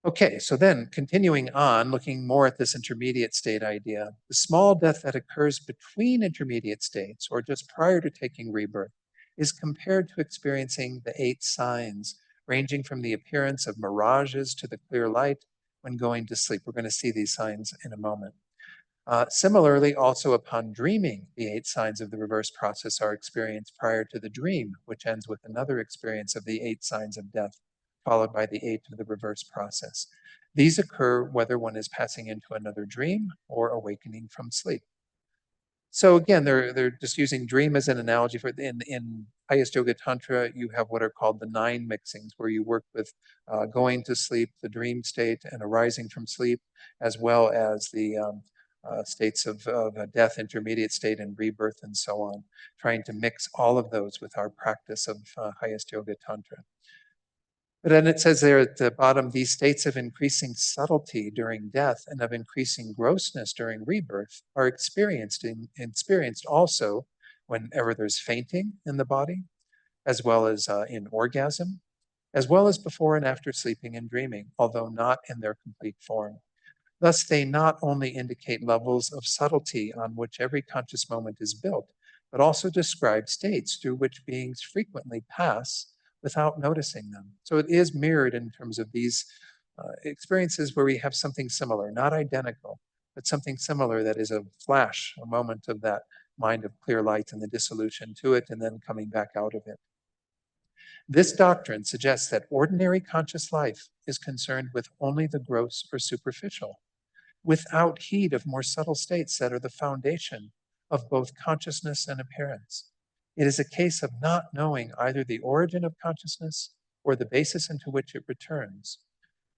[SPEAKER 1] Okay, so then continuing on, looking more at this intermediate state idea, the small death that occurs between intermediate states or just prior to taking rebirth is compared to experiencing the 8 signs, ranging from the appearance of mirages to the clear light when going to sleep. We're going to see these signs in a moment. Similarly, also upon dreaming, the 8 signs of the reverse process are experienced prior to the dream, which ends with another experience of the 8 signs of death, followed by the 8 of the reverse process. These occur whether one is passing into another dream or awakening from sleep. So again, they're just using dream as an analogy for in Highest Yoga Tantra. You have what are called the 9 mixings, where you work with going to sleep, the dream state, and arising from sleep, as well as the states of death, intermediate state, and rebirth, and so on. Trying to mix all of those with our practice of Highest Yoga Tantra. But then it says there at the bottom, these states of increasing subtlety during death and of increasing grossness during rebirth are experienced also whenever there's fainting in the body, as well as in orgasm, as well as before and after sleeping and dreaming, although not in their complete form. Thus, they not only indicate levels of subtlety on which every conscious moment is built, but also describe states through which beings frequently pass without noticing them. So it is mirrored in terms of these experiences where we have something similar, not identical, but something similar that is a flash, a moment of that mind of clear light and the dissolution to it, and then coming back out of it. This doctrine suggests that ordinary conscious life is concerned with only the gross or superficial, without heed of more subtle states that are the foundation of both consciousness and appearance. It is a case of not knowing either the origin of consciousness or the basis into which it returns.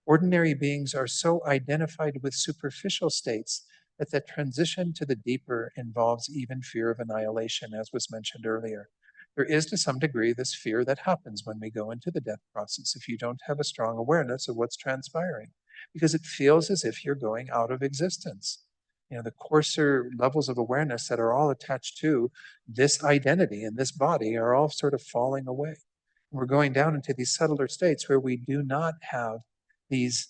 [SPEAKER 1] Ordinary beings are so identified with superficial states that the transition to the deeper involves even fear of annihilation, as was mentioned earlier. There is to some degree this fear that happens when we go into the death process if you don't have a strong awareness of what's transpiring, because it feels as if you're going out of existence. The coarser levels of awareness that are all attached to this identity and this body are all sort of falling away. We're going down into these subtler states where we do not have these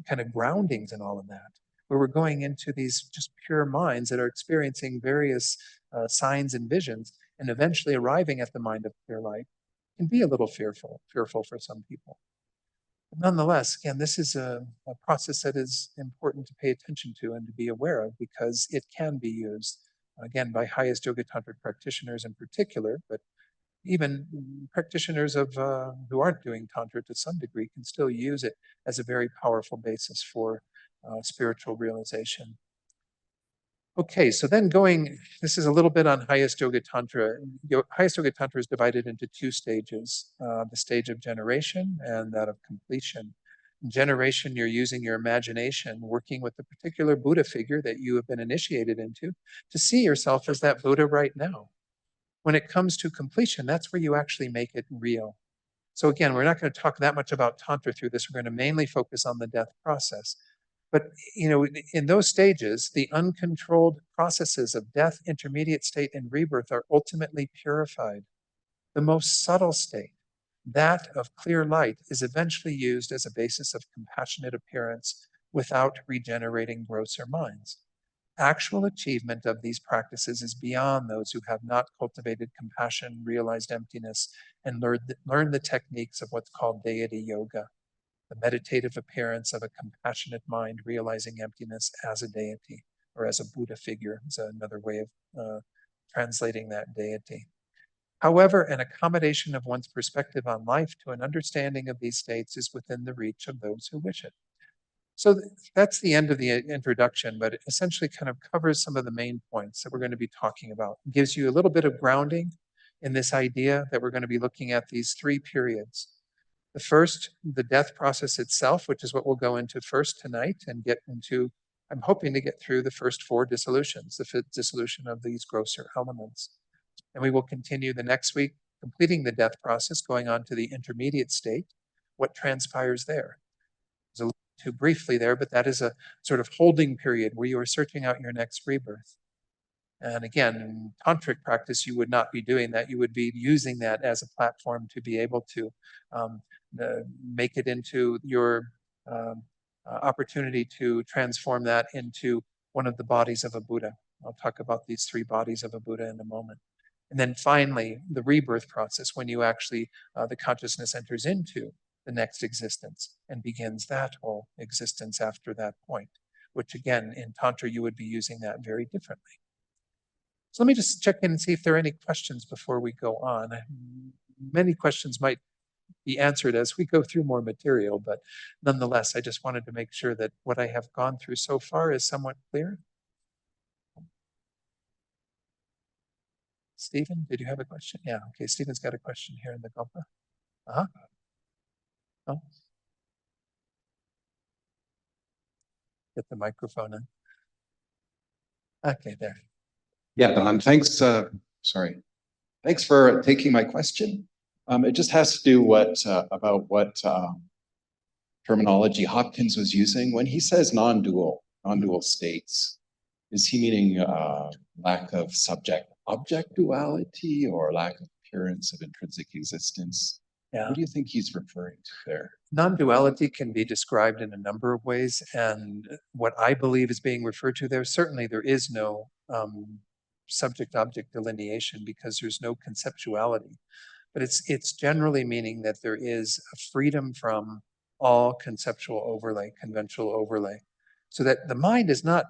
[SPEAKER 1] kind of groundings and all of that, where we're going into these just pure minds that are experiencing various signs and visions, and eventually arriving at the mind of clear light can be a little fearful for some people. But nonetheless, again, this is a process that is important to pay attention to and to be aware of, because it can be used, again, by highest yoga tantric practitioners in particular, but even practitioners of who aren't doing tantra to some degree can still use it as a very powerful basis for spiritual realization. Okay, so then this is a little bit on Highest Yoga Tantra. Highest Yoga Tantra is divided into two stages, the stage of generation and that of completion. In generation, you're using your imagination, working with the particular Buddha figure that you have been initiated into, to see yourself as that Buddha right now. When it comes to completion, that's where you actually make it real. So again, we're not going to talk that much about Tantra through this. We're going to mainly focus on the death process. But in those stages, the uncontrolled processes of death, intermediate state, and rebirth are ultimately purified. The most subtle state, that of clear light, is eventually used as a basis of compassionate appearance without regenerating grosser minds. Actual achievement of these practices is beyond those who have not cultivated compassion, realized emptiness, and learned the techniques of what's called deity yoga, the meditative appearance of a compassionate mind realizing emptiness as a deity, or as a Buddha figure is another way of translating that deity. However, an accommodation of one's perspective on life to an understanding of these states is within the reach of those who wish it. So that's the end of the introduction, but it essentially kind of covers some of the main points that we're going to be talking about. It gives you a little bit of grounding in this idea that we're going to be looking at these three periods. The first, the death process itself, which is what we'll go into first tonight and get into. I'm hoping to get through the first four dissolutions, the fifth dissolution of these grosser elements. And we will continue the next week, completing the death process, going on to the intermediate state, what transpires there. There's a little too briefly there, but that is a sort of holding period where you are searching out your next rebirth. And again, in tantric practice, you would not be doing that. You would be using that as a platform to be able to make it into your opportunity to transform that into one of the bodies of a Buddha. I'll talk about these three bodies of a Buddha in a moment. And then finally, the rebirth process, when you actually, the consciousness enters into the next existence and begins that whole existence after that point, which again, in Tantra, you would be using that very differently. So let me just check in and see if there are any questions before we go on. Many questions might be answered as we go through more material, but nonetheless, I just wanted to make sure that what I have gone through so far is somewhat clear. Stephen, did you have a question? Yeah, okay, Stephen's got a question here in the Gompa. Uh-huh. Oh. Get the microphone in. Okay, there.
[SPEAKER 2] Yeah, Don, thanks. Thanks for taking my question. It just has to do about what terminology Hopkins was using when he says non-dual states. Is he meaning lack of subject-object duality or lack of appearance of intrinsic existence?
[SPEAKER 1] Yeah.
[SPEAKER 2] What do you think he's referring to there?
[SPEAKER 1] Non-duality can be described in a number of ways, and what I believe is being referred to there, certainly there is no subject-object delineation because there's no conceptuality, but it's generally meaning that there is a freedom from all conceptual overlay, conventional overlay, so that the mind is not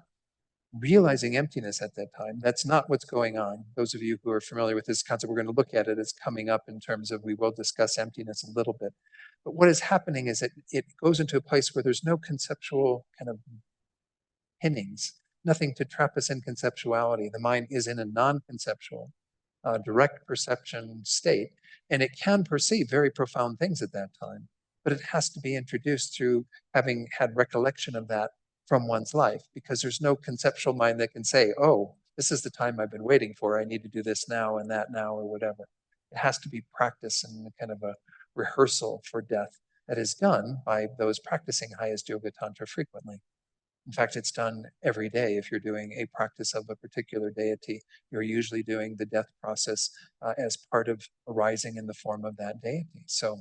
[SPEAKER 1] realizing emptiness at that time. That's not what's going on. Those of you who are familiar with this concept, we're going to look at it as coming up in terms of, we will discuss emptiness a little bit. But what is happening is that it goes into a place where there's no conceptual kind of pinnings, nothing to trap us in conceptuality. The mind is in a non-conceptual, direct perception state, and it can perceive very profound things at that time. But it has to be introduced through having had recollection of that from one's life, because there's no conceptual mind that can say, oh, this is the time I've been waiting for. I need to do this now and that now or whatever. It has to be practice and kind of a rehearsal for death that is done by those practicing highest yoga tantra frequently. In fact, it's done every day. If you're doing a practice of a particular deity, you're usually doing the death process as part of arising in the form of that deity. So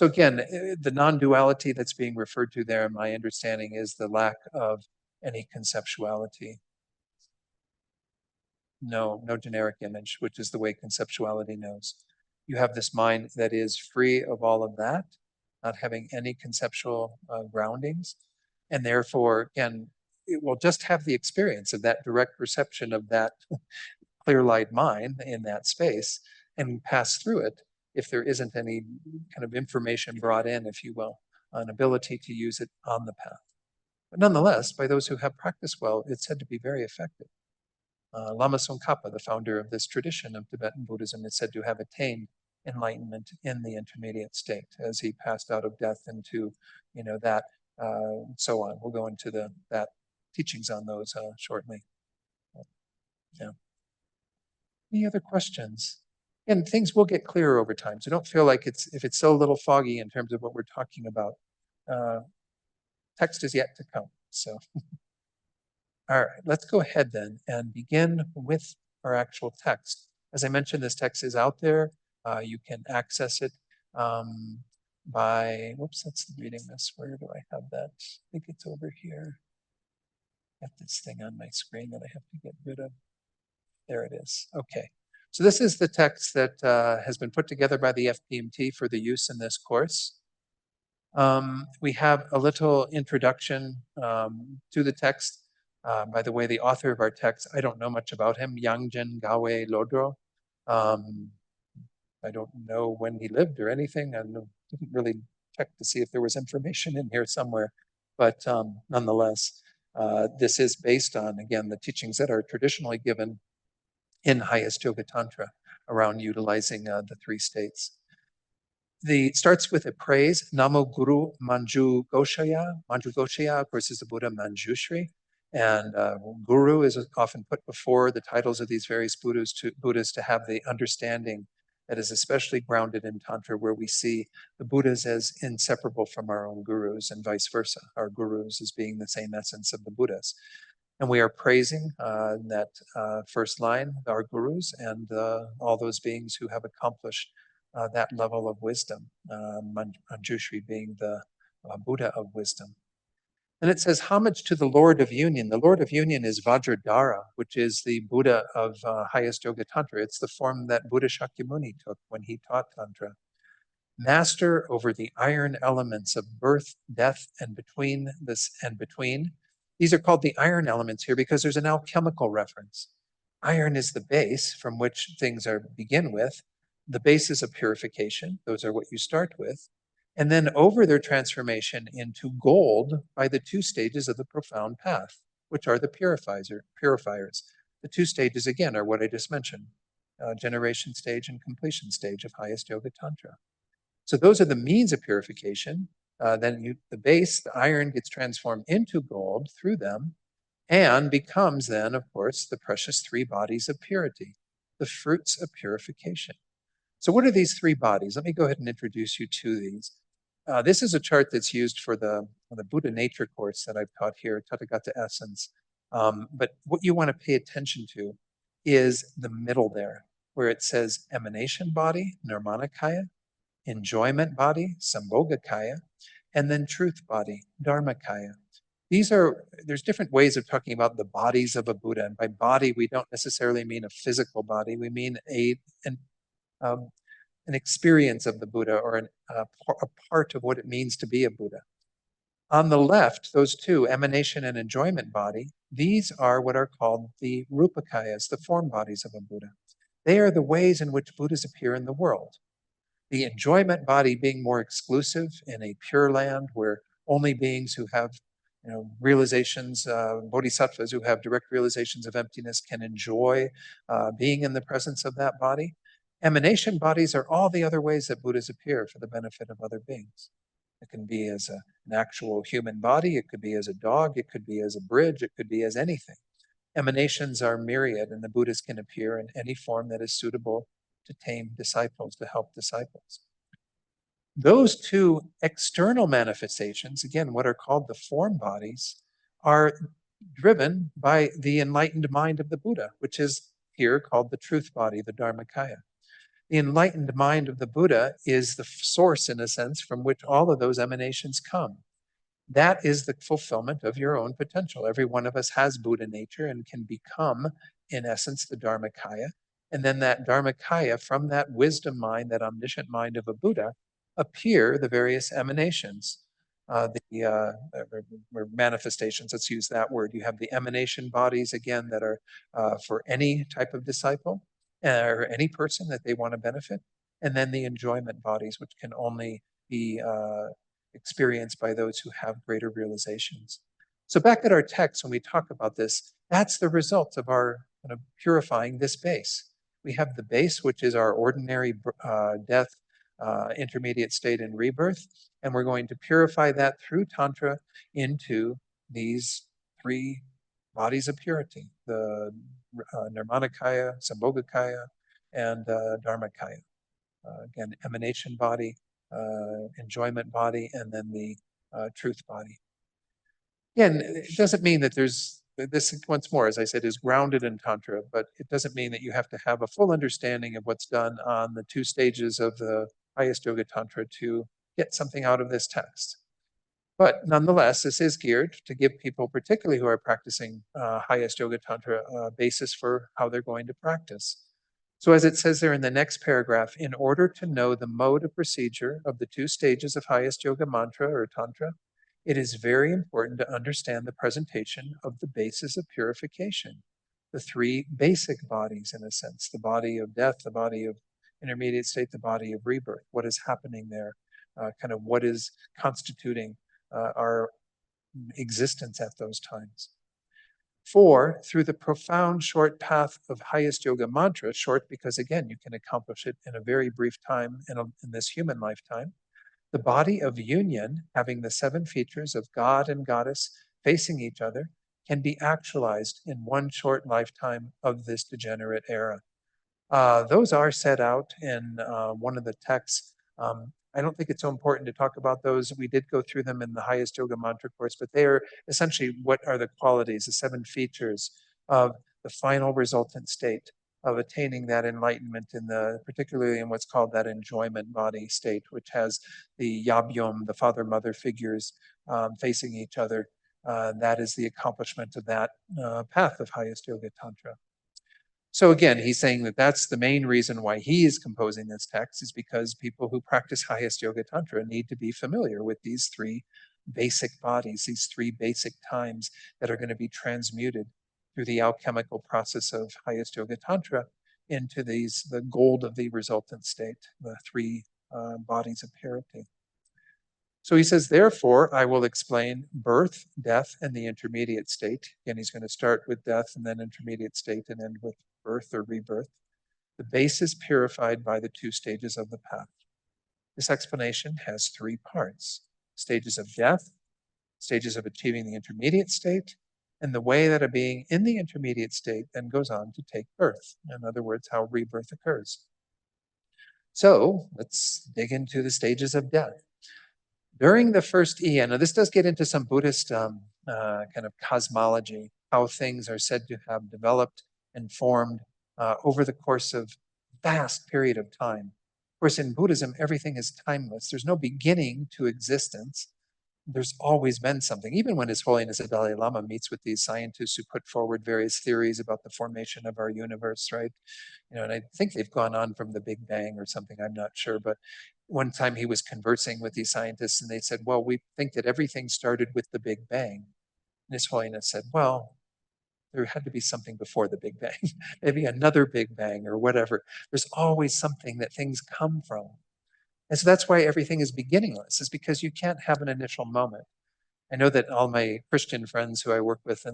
[SPEAKER 1] again, the non-duality that's being referred to there, my understanding, is the lack of any conceptuality. No generic image, which is the way conceptuality knows. You have this mind that is free of all of that, not having any conceptual groundings. And therefore, again, it will just have the experience of that direct reception of that clear light mind in that space and pass through it if there isn't any kind of information brought in, if you will, an ability to use it on the path. But nonetheless, by those who have practiced well, it's said to be very effective. Lama Tsongkhapa, the founder of this tradition of Tibetan Buddhism, is said to have attained enlightenment in the intermediate state as he passed out of death into, that, so on. We'll go into that teachings on those shortly. Yeah. Any other questions? And things will get clearer over time. So don't feel like if it's still a little foggy in terms of what we're talking about. Text is yet to come. So, all right, let's go ahead then and begin with our actual text. As I mentioned, this text is out there. You can access it by, whoops, that's the reading list. Where do I have that? I think it's over here. Got this thing on my screen that I have to get rid of. There it is. Okay. So this is the text that has been put together by the FPMT for the use in this course. We have a little introduction to the text. By the way, the author of our text, I don't know much about him, Yangjen Gawe Lodro. I don't know when he lived or anything. I didn't really check to see if there was information in here somewhere. But nonetheless, this is based on, again, the teachings that are traditionally given in Highest Yoga Tantra around utilizing the three states. It starts with a praise, Namo Guru Manju Goshaya. Manju Goshaya, of course, is the Buddha Manjushri. And Guru is often put before the titles of these various Buddhas to have the understanding that is especially grounded in Tantra, where we see the Buddhas as inseparable from our own gurus and vice versa, our gurus as being the same essence of the Buddhas. And we are praising in that first line, our gurus and all those beings who have accomplished that level of wisdom, Manjushri being the Buddha of wisdom. And it says, homage to the Lord of Union. The Lord of Union is Vajradhara, which is the Buddha of Highest Yoga Tantra. It's the form that Buddha Shakyamuni took when he taught Tantra. Master over the iron elements of birth, death, and between. These are called the iron elements here because there's an alchemical reference. Iron is the base from which things begin with. The bases of purification, those are what you start with. And then over their transformation into gold by the two stages of the profound path, which are the purifiers. The two stages, again, are what I just mentioned, generation stage and completion stage of Highest Yoga Tantra. So those are the means of purification. Then the base, the iron, gets transformed into gold through them and becomes then, of course, the precious three bodies of purity, the fruits of purification. So what are these three bodies? Let me go ahead and introduce you to these. This is a chart that's used for the Buddha Nature course that I've taught here, Tathagata Essence. But what you want to pay attention to is the middle there, where it says emanation body, nirmanakaya, enjoyment body, sambogakaya, and then truth body, dharmakaya. There's different ways of talking about the bodies of a Buddha. And by body, we don't necessarily mean a physical body. We mean an experience of the Buddha or a part of what it means to be a Buddha. On the left, those two, emanation and enjoyment body, these are what are called the rupakayas, the form bodies of a Buddha. They are the ways in which Buddhas appear in the world. The enjoyment body being more exclusive in a pure land where only beings who have realizations, bodhisattvas who have direct realizations of emptiness can enjoy being in the presence of that body. Emanation bodies are all the other ways that Buddhas appear for the benefit of other beings. It can be as an actual human body, it could be as a dog, it could be as a bridge, it could be as anything. Emanations are myriad, and the Buddhas can appear in any form that is suitable to tame disciples, to help disciples. Those two external manifestations, again, what are called the form bodies, are driven by the enlightened mind of the Buddha, which is here called the truth body, the dharmakaya. The enlightened mind of the Buddha is the source, in a sense, from which all of those emanations come. That is the fulfillment of your own potential. Every one of us has Buddha nature and can become, in essence, the dharmakaya. And then that dharmakaya, from that wisdom mind, that omniscient mind of a Buddha, appear the various emanations, or manifestations, let's use that word. You have the emanation bodies, again, that are for any type of disciple or any person that they want to benefit. And then the enjoyment bodies, which can only be experienced by those who have greater realizations. So back at our text, when we talk about this, that's the result of our kind of purifying this base. We have the base, which is our ordinary death, intermediate state, and rebirth. And we're going to purify that through Tantra into these three bodies of purity, the nirmanakaya, sambogakaya, and dharmakaya. Again, emanation body, enjoyment body, and then the truth body. Again, it doesn't mean that this, once more, as I said, is grounded in Tantra, but it doesn't mean that you have to have a full understanding of what's done on the 2 stages of the Highest Yoga Tantra to get something out of this text. But nonetheless, this is geared to give people, particularly who are practicing Highest Yoga Tantra, a basis for how they're going to practice. So as it says there in the next paragraph, in order to know the mode of procedure of the 2 stages of Highest Yoga Mantra or Tantra, it is very important to understand the presentation of the basis of purification, the 3 basic bodies, in a sense, the body of death, the body of intermediate state, the body of rebirth, what is happening there, kind of what is constituting our existence at those times. 4, through the profound short path of Highest Yoga Mantra, short because, again, you can accomplish it in a very brief time in this human lifetime, the body of union, having the 7 features of God and Goddess facing each other, can be actualized in one short lifetime of this degenerate era. Those are set out in one of the texts. I don't think it's so important to talk about those. We did go through them in the Highest Yoga Mantra course, but they are essentially what are the qualities, the 7 features of the final resultant state of attaining that enlightenment particularly in what's called that enjoyment body state, which has the yabyom, the father-mother figures facing each other. That is the accomplishment of that path of Highest Yoga Tantra. So again, he's saying that that's the main reason why he is composing this text, is because people who practice Highest Yoga Tantra need to be familiar with these 3 basic bodies, these 3 basic times that are going to be transmuted through the alchemical process of Highest Yoga Tantra into the gold of the resultant state, the 3 bodies of purity. So he says, therefore, I will explain birth, death, and the intermediate state. Again, he's going to start with death and then intermediate state and end with birth or rebirth. The base is purified by the 2 stages of the path. This explanation has 3 parts: stages of death, stages of achieving the intermediate state, and the way that a being in the intermediate state then goes on to take birth. In other words, how rebirth occurs. So let's dig into the stages of death. During the first eon, now this does get into some Buddhist kind of cosmology, how things are said to have developed and formed over the course of vast period of time. Of course, in Buddhism, everything is timeless. There's no beginning to existence. There's always been something. Even when His Holiness the Dalai Lama meets with these scientists who put forward various theories about the formation of our universe, right? And I think they've gone on from the Big Bang or something, I'm not sure. But one time he was conversing with these scientists and they said, well, we think that everything started with the Big Bang. And His Holiness said, well, there had to be something before the Big Bang, maybe another Big Bang or whatever. There's always something that things come from. And so that's why everything is beginningless, is because you can't have an initial moment. I know that all my Christian friends who I work with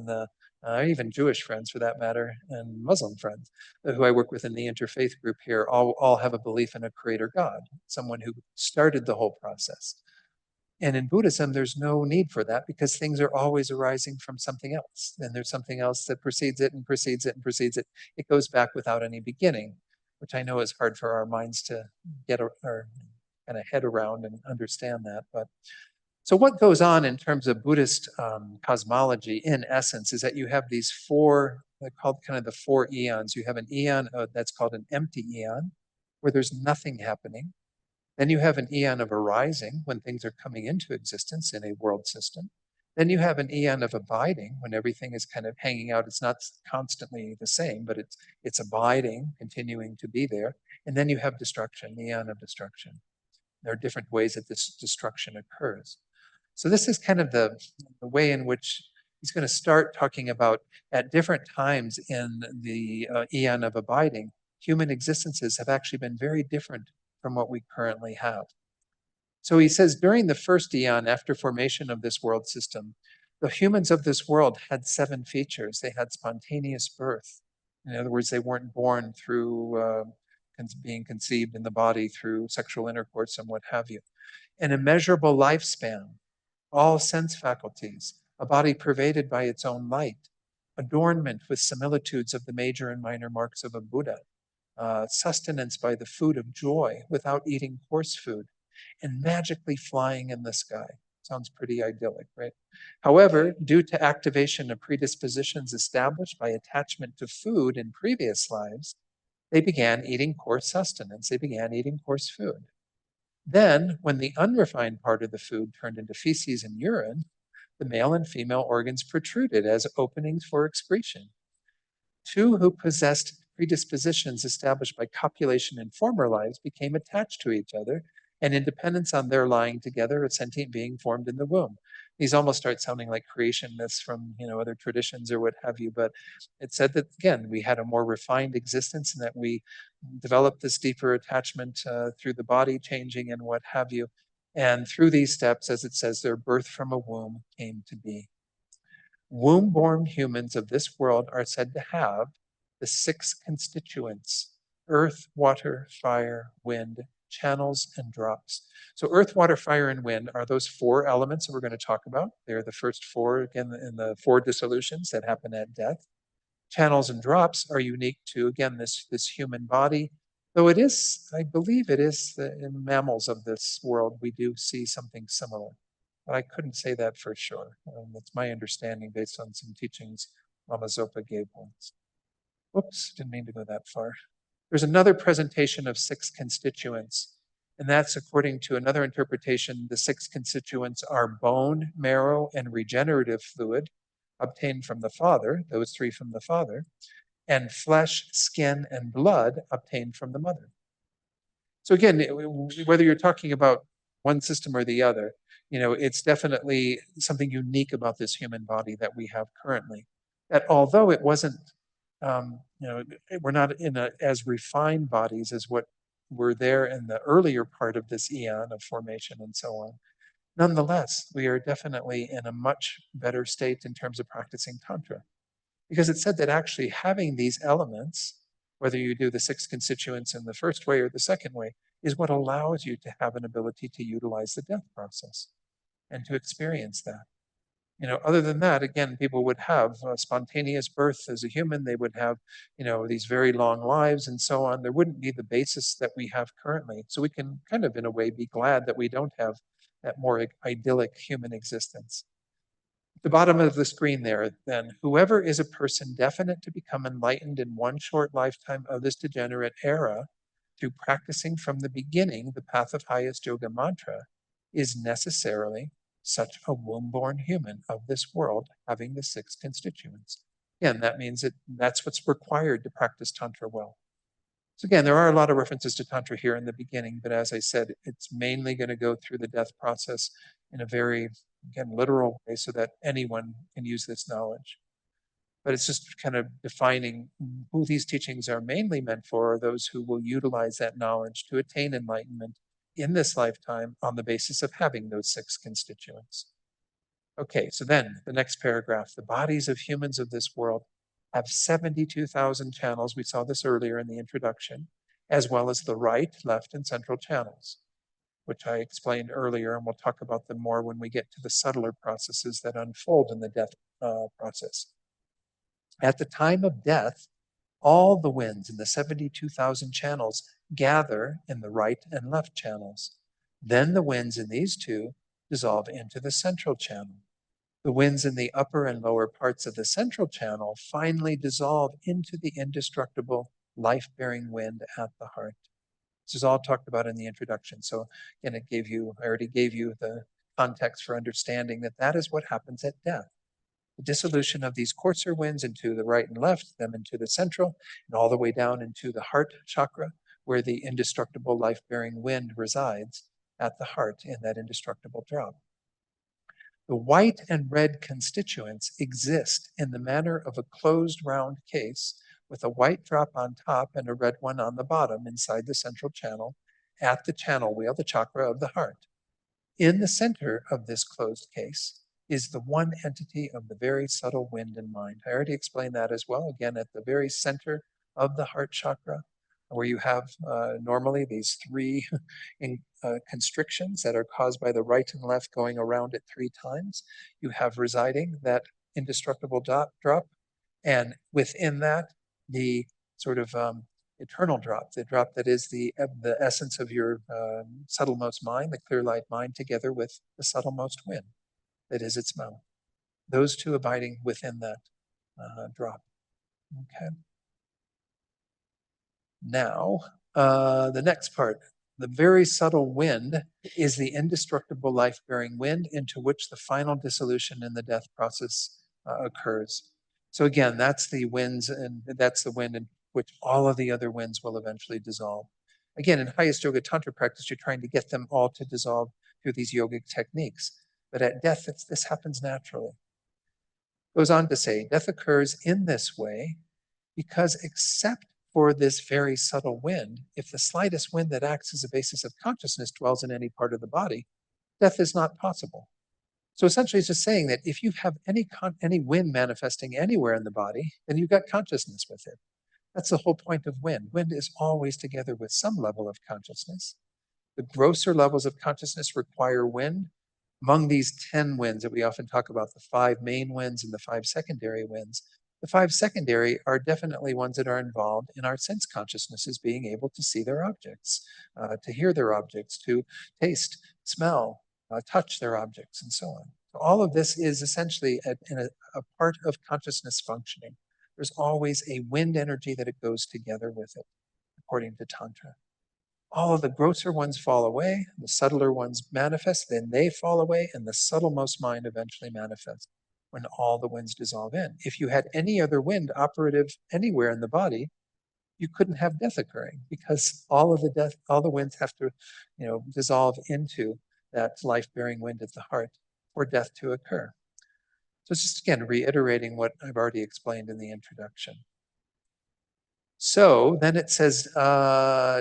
[SPEAKER 1] even Jewish friends for that matter, and Muslim friends who I work with in the interfaith group here, all have a belief in a creator God, someone who started the whole process. And in Buddhism, there's no need for that because things are always arising from something else. And there's something else that precedes it and precedes it and precedes it. It goes back without any beginning, which I know is hard for our minds to get or kind of head around and understand that. But so what goes on in terms of Buddhist cosmology, in essence, is that you have these 4, they're called kind of the 4 eons. You have an eon that's called an empty eon, where there's nothing happening. Then you have an eon of arising, when things are coming into existence in a world system. Then you have an eon of abiding, when everything is kind of hanging out. It's not constantly the same, but it's abiding, continuing to be there. And then you have destruction, the eon of destruction. There are different ways that this destruction occurs. So this is kind of the way in which he's going to start talking about at different times in the eon of abiding, human existences have actually been very different from what we currently have. So he says during the first eon after formation of this world system, the humans of this world had 7 features. They had spontaneous birth. In other words, they weren't born through being conceived in the body through sexual intercourse and what have you. An immeasurable lifespan, all sense faculties, a body pervaded by its own light, adornment with similitudes of the major and minor marks of a Buddha, sustenance by the food of joy without eating coarse food, and magically flying in the sky. Sounds pretty idyllic, right? However, due to activation of predispositions established by attachment to food in previous lives, they began eating coarse sustenance. They began eating coarse food. Then, when the unrefined part of the food turned into feces and urine, the male and female organs protruded as openings for excretion. 2 who possessed predispositions established by copulation in former lives became attached to each other, and in dependence on their lying together, a sentient being formed in the womb. These almost start sounding like creation myths from other traditions or what have you, but it said that again we had a more refined existence and that we developed this deeper attachment through the body changing and what have you. And through these steps, as it says, their birth from a womb came to be. Womb-born humans of this world are said to have the 6 constituents: earth, water, fire, wind, channels, and drops. So earth, water, fire, and wind are those 4 elements that we're going to talk about. They're the first 4, again, in the 4 dissolutions that happen at death. Channels and drops are unique to, again, this human body, though it is, I believe it is in mammals of this world, we do see something similar. But I couldn't say that for sure. That's my understanding based on some teachings Lama Zopa gave once. Whoops, didn't mean to go that far. There's another presentation of 6 constituents, and that's according to another interpretation, the 6 constituents are bone, marrow, and regenerative fluid obtained from the father, those 3 from the father, and flesh, skin, and blood obtained from the mother. So again, whether you're talking about one system or the other, it's definitely something unique about this human body that we have currently. That although it wasn't, we're not in as refined bodies as what were there in the earlier part of this eon of formation and so on. Nonetheless, we are definitely in a much better state in terms of practicing Tantra. Because it said that actually having these elements, whether you do the 6 constituents in the first way or the second way, is what allows you to have an ability to utilize the death process and to experience that. Other than that, again, people would have spontaneous birth as a human. They would have, these very long lives and so on. There wouldn't be the basis that we have currently. So we can kind of, in a way, be glad that we don't have that more idyllic human existence. At the bottom of the screen there, then, whoever is a person definite to become enlightened in one short lifetime of this degenerate era, through practicing from the beginning the path of highest yoga mantra, is necessarily such a womb-born human of this world, having the 6 constituents. Again, that means that that's what's required to practice Tantra well. So again, there are a lot of references to Tantra here in the beginning, but as I said, it's mainly going to go through the death process in a very, again, literal way so that anyone can use this knowledge. But it's just kind of defining who these teachings are mainly meant for, are those who will utilize that knowledge to attain enlightenment in this lifetime on the basis of having those 6 constituents. Okay, so then the next paragraph, the bodies of humans of this world have 72,000 channels. We saw this earlier in the introduction, as well as the right, left, and central channels, which I explained earlier, and we'll talk about them more when we get to the subtler processes that unfold in the death process. At the time of death, all the winds in the 72,000 channels gather in the right and left channels. Then the winds in these 2 dissolve into the central channel. The winds in the upper and lower parts of the central channel finally dissolve into the indestructible, life-bearing wind at the heart. This is all talked about in the introduction. So again, I already gave you the context for understanding that that is what happens at death. The dissolution of these coarser winds into the right and left, them into the central, and all the way down into the heart chakra, where the indestructible life-bearing wind resides. at the heart in that indestructible drop. The white and red constituents exist in the manner of a closed round case with a white drop on top and a red one on the bottom inside the central channel at the channel wheel, the chakra of the heart. In the center of this closed case is the one entity of the very subtle wind and mind. I already explained that as well, again, at the very center of the heart chakra, where you have normally these three constrictions that are caused by the right and left going around it 3 times. You have residing that indestructible drop, and within that, the sort of eternal drop, the drop that is the essence of your subtlemost mind, the clear light mind, together with the subtlemost wind that is its mouth. Those two abiding within that drop. Okay. Now, the next part. The very subtle wind is the indestructible life-bearing wind into which the final dissolution in the death process occurs. So again, that's the winds, and that's the wind in which all of the other winds will eventually dissolve. Again, in highest yoga tantra practice, you're trying to get them all to dissolve through these yogic techniques. But at death, this happens naturally. Goes on to say, death occurs in this way because except for this very subtle wind, if the slightest wind that acts as a basis of consciousness dwells in any part of the body, death is not possible. So essentially, it's just saying that if you have any wind manifesting anywhere in the body, then you've got consciousness with it. That's the whole point of wind. Wind is always together with some level of consciousness. The grosser levels of consciousness require wind. Among these 10 winds that we often talk about, the 5 main winds and the 5 secondary winds, the 5 secondary are definitely ones that are involved in our sense consciousnesses being able to see their objects, to hear their objects, to taste, smell, touch their objects, and so on. So all of this is essentially a part of consciousness functioning. There's always a wind energy that it goes together with it, according to Tantra. All of the grosser ones fall away, the subtler ones manifest, then they fall away, and the subtlemost mind eventually manifests when all the winds dissolve in. If you had any other wind operative anywhere in the body, you couldn't have death occurring because all the winds have to, dissolve into that life-bearing wind at the heart for death to occur. So it's just again reiterating what I've already explained in the introduction. So then it says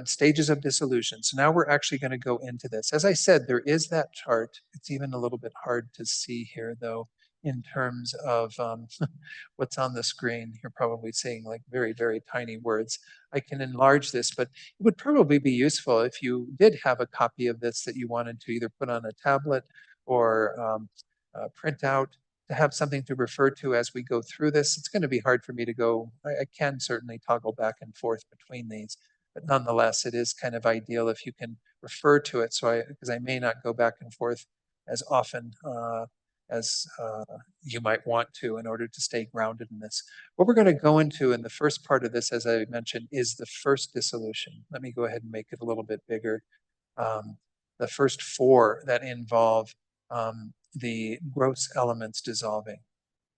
[SPEAKER 1] stages of dissolution. So now we're actually going to go into this. As I said, there is that chart. It's even a little bit hard to see here, though, in terms of what's on the screen. You're probably seeing like very, very tiny words. I can enlarge this, but it would probably be useful if you did have a copy of this that you wanted to either put on a tablet or print out, to have something to refer to as we go through this. It's going to be hard for me to go. I can certainly toggle back and forth between these, but nonetheless, it is kind of ideal if you can refer to it. So because I may not go back and forth as often as you might want to in order to stay grounded in this. What we're going to go into in the first part of this, as I mentioned, is the first dissolution. Let me go ahead and make it a little bit bigger. The first 4 that involve the gross elements dissolving.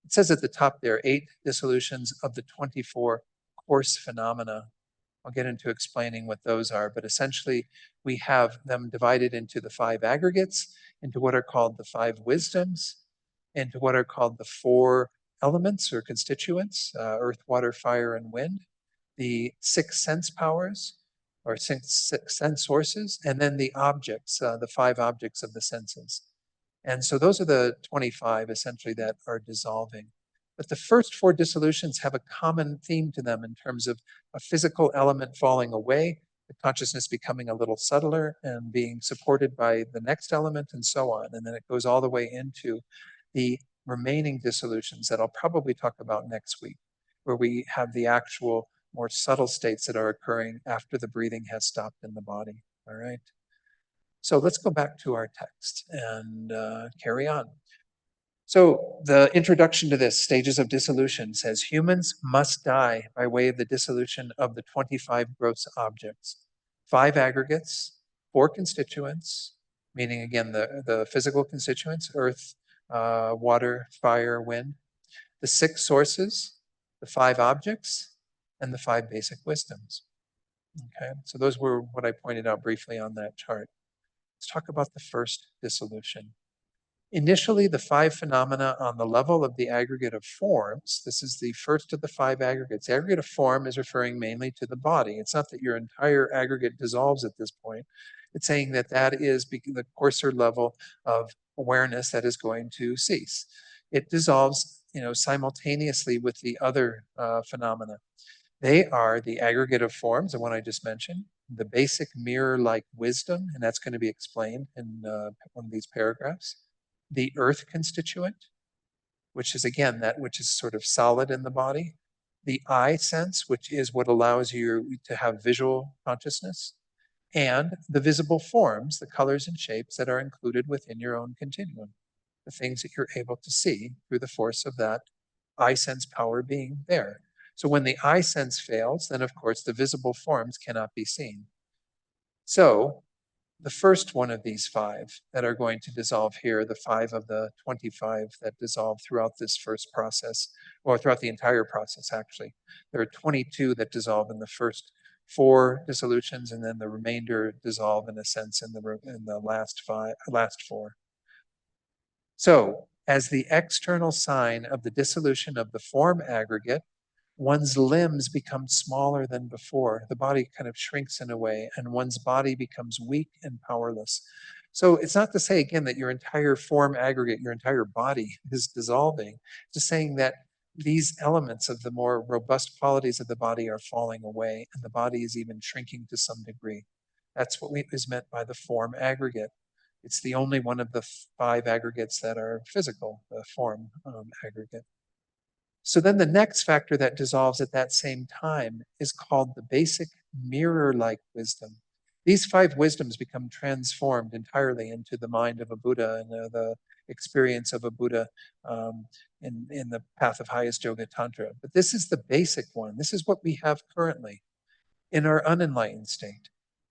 [SPEAKER 1] It says at the top there, 8 dissolutions of the 24 coarse phenomena. I'll get into explaining what those are, but essentially we have them divided into the 5 aggregates, into what are called the 5 wisdoms, into what are called the 4 elements or constituents, earth, water, fire, and wind, the 6 sense powers, or 6 sense sources, and then the objects, the 5 objects of the senses. And so those are the 25 essentially that are dissolving. But the first 4 dissolutions have a common theme to them in terms of a physical element falling away, the consciousness becoming a little subtler and being supported by the next element and so on. And then it goes all the way into the remaining dissolutions that I'll probably talk about next week, where we have the actual more subtle states that are occurring after the breathing has stopped in the body. All right. So let's go back to our text and carry on. So the introduction to this, stages of dissolution, says humans must die by way of the dissolution of the 25 gross objects, 5 aggregates, 4 constituents, meaning again the physical constituents, earth, water, fire, wind, the 6 sources, the 5 objects, and the 5 basic wisdoms. Okay, so those were what I pointed out briefly on that chart. Let's talk about the first dissolution. Initially, the five phenomena on the level of the aggregate of forms, this is the first of the five aggregates. The aggregate of form is referring mainly to the body. It's not that your entire aggregate dissolves at this point. It's saying that that is the coarser level of awareness that is going to cease. It dissolves, simultaneously with the other phenomena. They are the aggregate of forms, the one I just mentioned, the basic mirror-like wisdom, and that's going to be explained in one of these paragraphs, the earth constituent, which is again that which is sort of solid in the body, the eye sense, which is what allows you to have visual consciousness, and the visible forms, the colors and shapes that are included within your own continuum, the things that you're able to see through the force of that eye sense power being there. So when the eye sense fails, then of course the visible forms cannot be seen. So the first one of these five that are going to dissolve here, the 5 of the 25 that dissolve throughout this first process, or throughout the entire process, actually. There are 22 that dissolve in the first 4 dissolutions, and then the remainder dissolve in a sense in the last 4. So, as the external sign of the dissolution of the form aggregate, one's limbs become smaller than before. The body kind of shrinks in a way, and one's body becomes weak and powerless. So it's not to say, again, that your entire form aggregate, your entire body is dissolving. It's just saying that these elements of the more robust qualities of the body are falling away, and the body is even shrinking to some degree. That's what is meant by the form aggregate. It's the only one of the 5 aggregates that are physical, the form aggregate. So then the next factor that dissolves at that same time is called the basic mirror-like wisdom. These 5 wisdoms become transformed entirely into the mind of a Buddha and the experience of a Buddha in the path of Highest Yoga Tantra. But this is the basic one. This is what we have currently in our unenlightened state.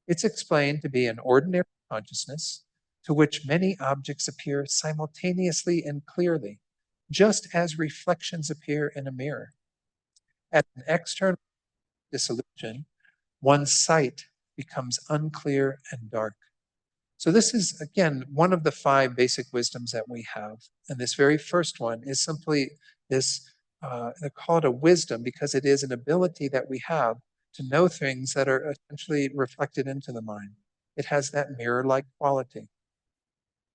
[SPEAKER 1] It's explained to be an ordinary consciousness to which many objects appear simultaneously and clearly, just as reflections appear in a mirror. At an external dissolution, one's sight becomes unclear and dark. So this is, again, one of the 5 basic wisdoms that we have. And this very first one is simply this, they call it a wisdom because it is an ability that we have to know things that are essentially reflected into the mind. It has that mirror-like quality.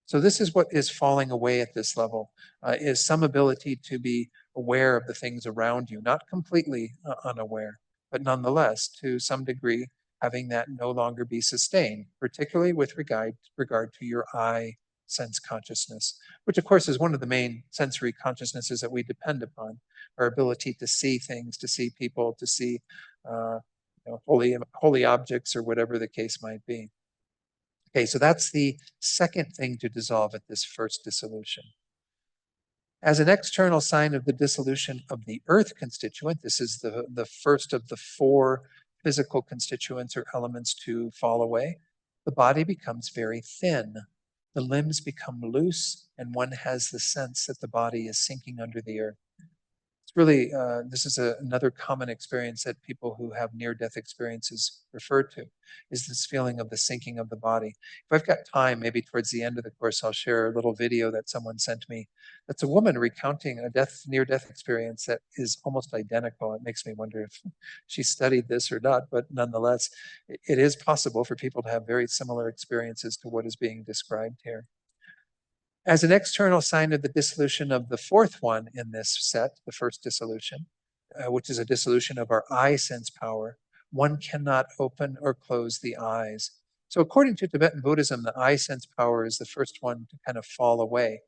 [SPEAKER 1] So this is what is falling away at this level, is some ability to be aware of the things around you, not completely unaware, but nonetheless, to some degree, having that no longer be sustained, particularly with regard to your eye sense consciousness, which of course is one of the main sensory consciousnesses that we depend upon, our ability to see things, to see people, to see holy objects or whatever the case might be. Okay, so that's the second thing to dissolve at this first dissolution. As an external sign of the dissolution of the earth constituent, this is the first of the 4 physical constituents or elements to fall away, the body becomes very thin. The limbs become loose, and one has the sense that the body is sinking under the earth. It's really, this is another common experience that people who have near-death experiences refer to, is this feeling of the sinking of the body. If I've got time, maybe towards the end of the course, I'll share a little video that someone sent me. That's a woman recounting a near-death experience that is almost identical. It makes me wonder if she studied this or not, but nonetheless, it is possible for people to have very similar experiences to what is being described here. As an external sign of the dissolution of the 4th one in this set, the first dissolution, which is a dissolution of our eye sense power, one cannot open or close the eyes. So according to Tibetan Buddhism, the eye sense power is the first one to kind of fall away.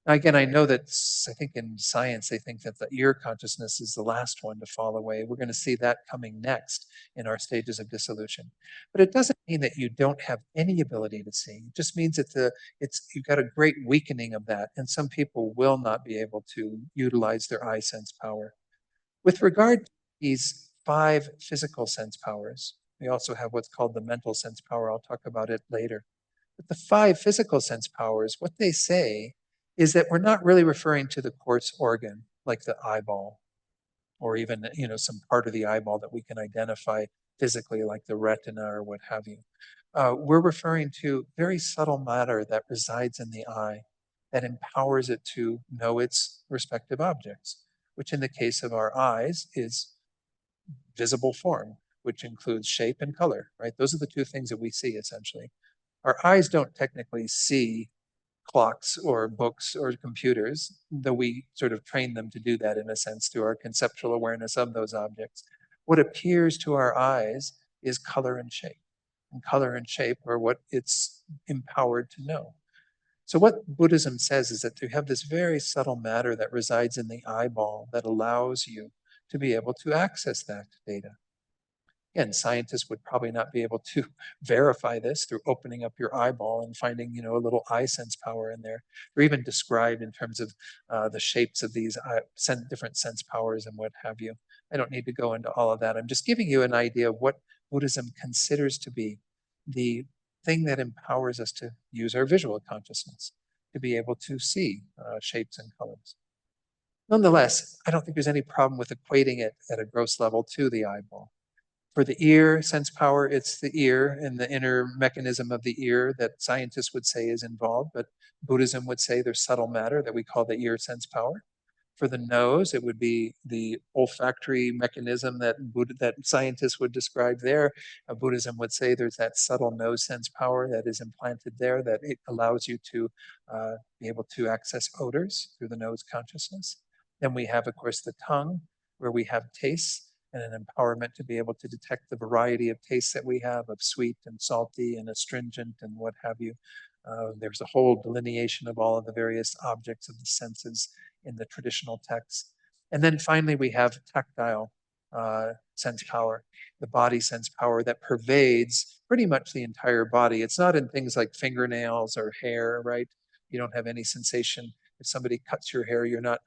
[SPEAKER 1] Now, again, I know that I think in science, they think that the ear consciousness is the last one to fall away. We're going to see that coming next in our stages of dissolution. But it doesn't mean that you don't have any ability to see. It just means that you've got a great weakening of that. And some people will not be able to utilize their eye sense power. With regard to these 5 physical sense powers, we also have what's called the mental sense power. I'll talk about it later. But the 5 physical sense powers, what they say is that we're not really referring to the quartz organ, like the eyeball, or even some part of the eyeball that we can identify physically, like the retina or what have you. We're referring to very subtle matter that resides in the eye that empowers it to know its respective objects, which in the case of our eyes is visible form, which includes shape and color, right? Those are the two things that we see essentially. Our eyes don't technically see clocks or books or computers, though we sort of train them to do that in a sense through our conceptual awareness of those objects. What appears to our eyes is color and shape. And color and shape are what it's empowered to know. So, what Buddhism says is that you have this very subtle matter that resides in the eyeball that allows you to be able to access that data. Again, scientists would probably not be able to verify this through opening up your eyeball and finding, a little eye sense power in there, or even described in terms of the shapes of these different sense powers and what have you. I don't need to go into all of that. I'm just giving you an idea of what Buddhism considers to be the thing that empowers us to use our visual consciousness, to be able to see shapes and colors. Nonetheless, I don't think there's any problem with equating it at a gross level to the eyeball. For the ear sense power, it's the ear and the inner mechanism of the ear that scientists would say is involved, but Buddhism would say there's subtle matter that we call the ear sense power. For the nose, it would be the olfactory mechanism that scientists would describe there. Buddhism would say there's that subtle nose sense power that is implanted there that it allows you to be able to access odors through the nose consciousness. Then we have, of course, the tongue, where we have tastes and an empowerment to be able to detect the variety of tastes that we have of sweet and salty and astringent and what have you. There's a whole delineation of all of the various objects of the senses in the traditional texts. And then finally, we have tactile sense power, the body sense power that pervades pretty much the entire body. It's not in things like fingernails or hair, right? You don't have any sensation. If somebody cuts your hair, you're not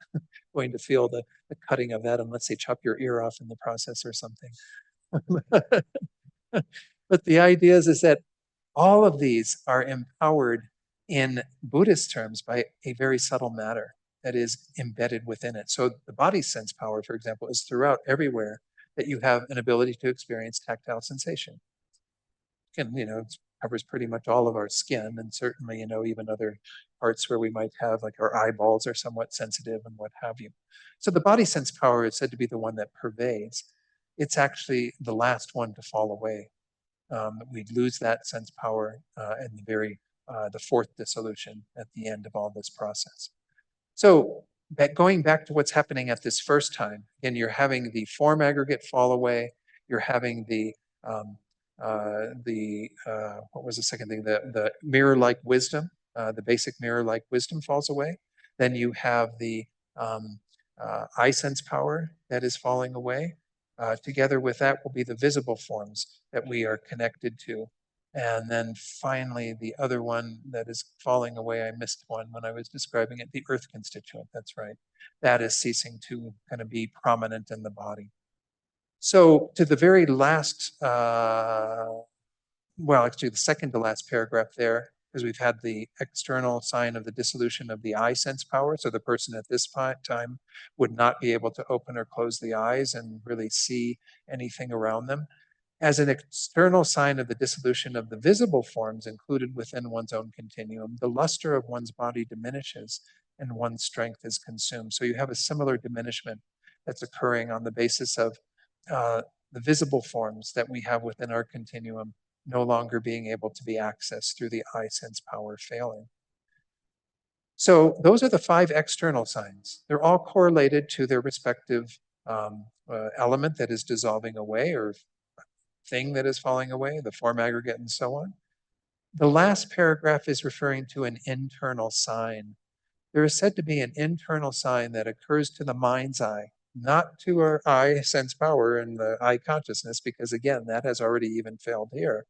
[SPEAKER 1] going to feel the cutting of that unless they chop your ear off in the process or something. But the idea is that all of these are empowered in Buddhist terms by a very subtle matter that is embedded within it. So the body sense power, for example, is throughout everywhere that you have an ability to experience tactile sensation. And, it covers pretty much all of our skin, and certainly, even other parts where we might have, like our eyeballs are somewhat sensitive and what have you. So the body sense power is said to be the one that pervades. It's actually the last one to fall away. We'd lose that sense power in the fourth dissolution at the end of all this process. So going back to what's happening at this first time, again, you're having the form aggregate fall away. You're having what was the second thing? The mirror-like wisdom, the basic mirror-like wisdom falls away. Then you have the eye sense power that is falling away. Together with that will be the visible forms that we are connected to. And then finally, the other one that is falling away, I missed one when I was describing it, the earth constituent, that's right. That is ceasing to kind of be prominent in the body. So to the very last, actually the second to last paragraph there, because we've had the external sign of the dissolution of the eye sense power. So the person at this time would not be able to open or close the eyes and really see anything around them. As an external sign of the dissolution of the visible forms included within one's own continuum, the luster of one's body diminishes and one's strength is consumed. So you have a similar diminishment that's occurring on the basis of the visible forms that we have within our continuum no longer being able to be accessed through the eye sense power failing. So those are the 5 external signs. They're all correlated to their respective element that is dissolving away or thing that is falling away, the form aggregate and so on. The last paragraph is referring to an internal sign. There is said to be an internal sign that occurs to the mind's eye, not to our eye sense power and the eye consciousness, because again, that has already even failed here.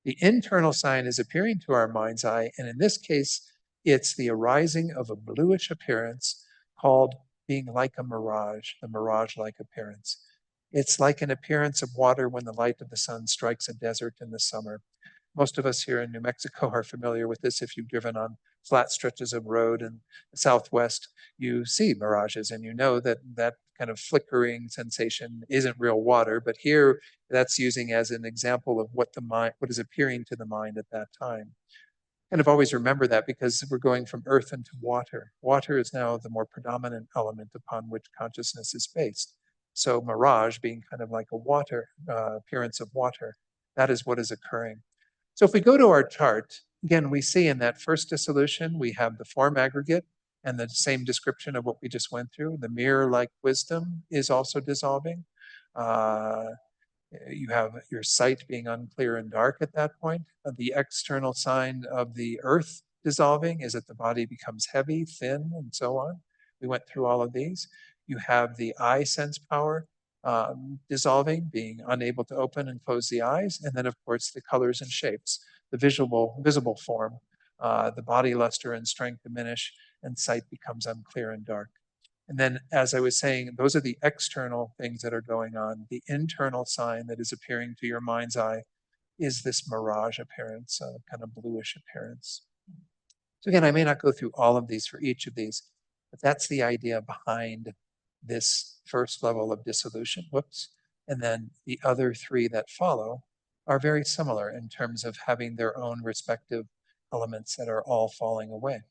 [SPEAKER 1] The internal sign is appearing to our mind's eye, and in this case, it's the arising of a bluish appearance called being like a mirage, the mirage-like appearance. It's like an appearance of water when the light of the sun strikes a desert in the summer. Most of us here in New Mexico are familiar with this. If you've driven on flat stretches of road in the Southwest, you see mirages, and you know that kind of flickering sensation isn't real water, but here that's using as an example of what is appearing to the mind at that time. Kind of always remember that, because we're going from earth into water. Water is now the more predominant element upon which consciousness is based. So mirage being kind of like a water appearance of water, that is what is occurring. So if we go to our chart, again, we see in that first dissolution, we have the form aggregate and the same description of what we just went through. The mirror-like wisdom is also dissolving. Uh, you have your sight being unclear and dark at that point. The external sign of the earth dissolving is that the body becomes heavy, thin, and so on. We went through all of these. You have the eye sense power dissolving, being unable to open and close the eyes. And then, of course, the colors and shapes, the visible form, the body luster and strength diminish, and sight becomes unclear and dark. And then, as I was saying, those are the external things that are going on. The internal sign that is appearing to your mind's eye is this mirage appearance, kind of bluish appearance. So again, I may not go through all of these for each of these, but that's the idea behind this first level of dissolution. Whoops. And then the other three that follow are very similar in terms of having their own respective elements that are all falling away.